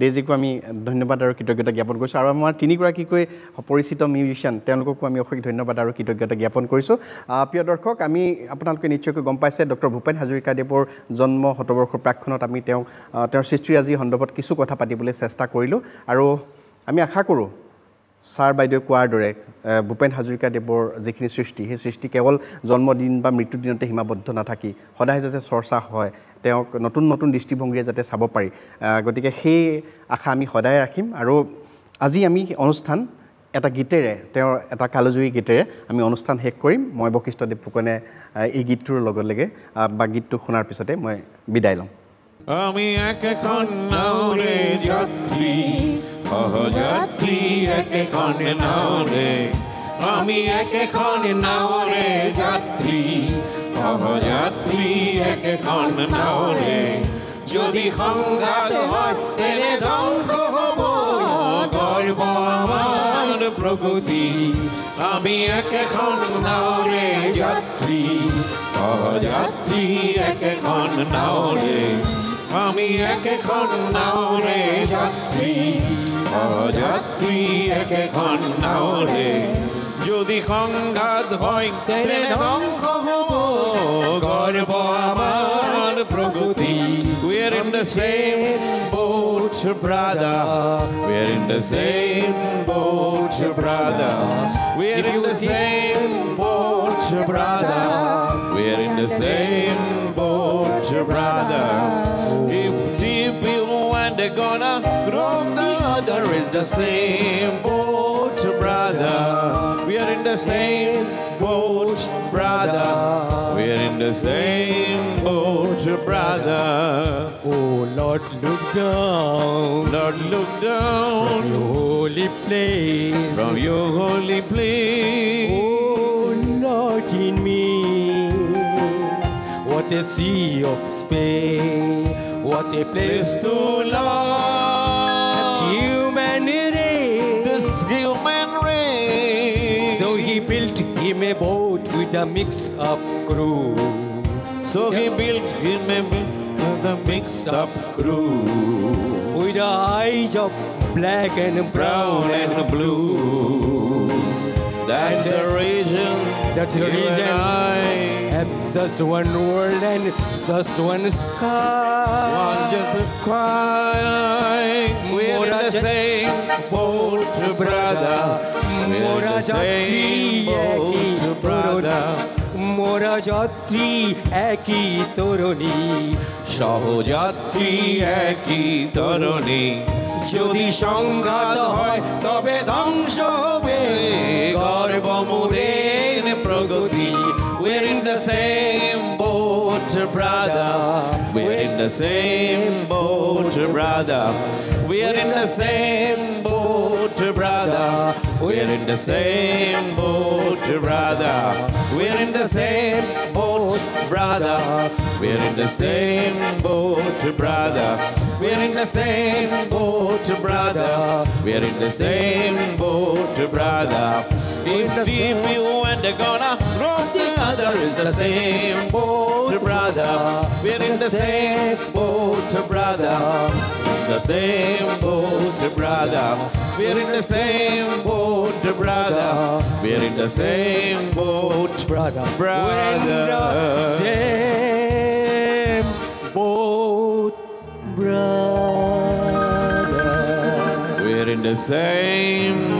ডেইজিকো আমি ধন্যবাদ আৰু কৃতজ্ঞতা জ্ঞাপন কৰিছোঁ আৰু আমাৰ তিনিগৰাকীকৈ পৰিচিত মিউজিচিয়ান তেওঁলোককো আমি অশেষ ধন্যবাদ আৰু কৃতজ্ঞতা জ্ঞাপন কৰিছোঁ প্ৰিয় দৰ্শক আমি আপোনালোকে নিশ্চয়কৈ গম পাইছে ডক্টৰ ভূপেন হাজৰিকাদেৱৰ জন্ম শতবৰ্ষৰ প্ৰাক্ষণত আমি তেওঁৰ সৃষ্টিৰাজিৰ সন্দৰ্ভত কিছু কথা পাতিবলৈ চেষ্টা কৰিলোঁ আৰু আমি আশা কৰোঁ ছাৰ বাইদেউ কোৱাৰ দৰে ভূপেন হাজৰিকাদেৱৰ যিখিনি সৃষ্টি সেই সৃষ্টি কেৱল জন্মদিন বা মৃত্যুদিনতে সীমাবদ্ধ নাথাকি সদায় যাতে চৰ্চা হয় তেওঁক নতুন নতুন দৃষ্টিভংগীৰে যাতে চাব পাৰি গতিকে সেই আশা আমি সদায় ৰাখিম আৰু আজি আমি অনুষ্ঠান এটা গীতেৰে তেওঁৰ এটা কালজয়ী গীতেৰে আমি অনুষ্ঠান শেষ কৰিম মই বশিষ্ঠদেৱ ফুকনে এই গীতটোৰ লগতে বা গীতটো শুনাৰ পিছতে মই বিদায় ল'ম আমি একেখন নাওৰে যাত্ৰী সহযাত্ৰী একেখন নাওৰে আমি একেখন নাওৰে যাত্ৰী সহযাত্ৰী একেখন নাওৰে যদি সংঘাত হয় তেনে ধ্বংস হ'ব গৰ্ব আমাৰ প্ৰগতি আমি একেখন নাওৰে যাত্ৰী সহযাত্ৰী একেখন নাওৰে আমি একেখন নাওৰে যাত্ৰী সহযাত্ৰী একেখন নাওৰে যদি সংঘাত হয় তেনে ধ্বংস হ'ব গৰ্ব আমাৰ প্ৰগতি We're in the same boat, brother. We're in the same boat, brother. We're in the same boat, brother. We're in the same boat, brother. If deep you and they're gonna roam the other is the same boat, brother. We're in the same boat, brother. We're in the same boat, brother. Oh Lord, look down, Lord, look down your holy place, from your holy place. Oh Lord, in me, what a sea of space, what a place to love humanity, This human race. So he built him a boat with a mixed up crew. So he built him a mixed up crew With the eyes of black and brown and blue. That's the reason. That's the you reason and I have such one world and such one sky. want just to cry. We're in the same boat, brother. We're in the same boat, brother. মোরা যাত্রী একই তরুণী সহযাত্রী একই তরুণী যদি সংঘাত হয় তবে ধ্বংস হবে গর্ব মোদের প্রগতি We're in the same boat, brother. We're in the same boat, brother. We're in the same boat, brother. We're in the same boat, brother. We're in the same boat, brother. We're in the same boat, brother. We're in the same boat, brother. We're in the same boat, brother. If deep you and they're gonna roam the other is the same boat, brother. We're in the same boat, brother. The same boat, brother. We're in the same boat, brother. We're in the same boat, brother. brother. We're in the same boat, brother. same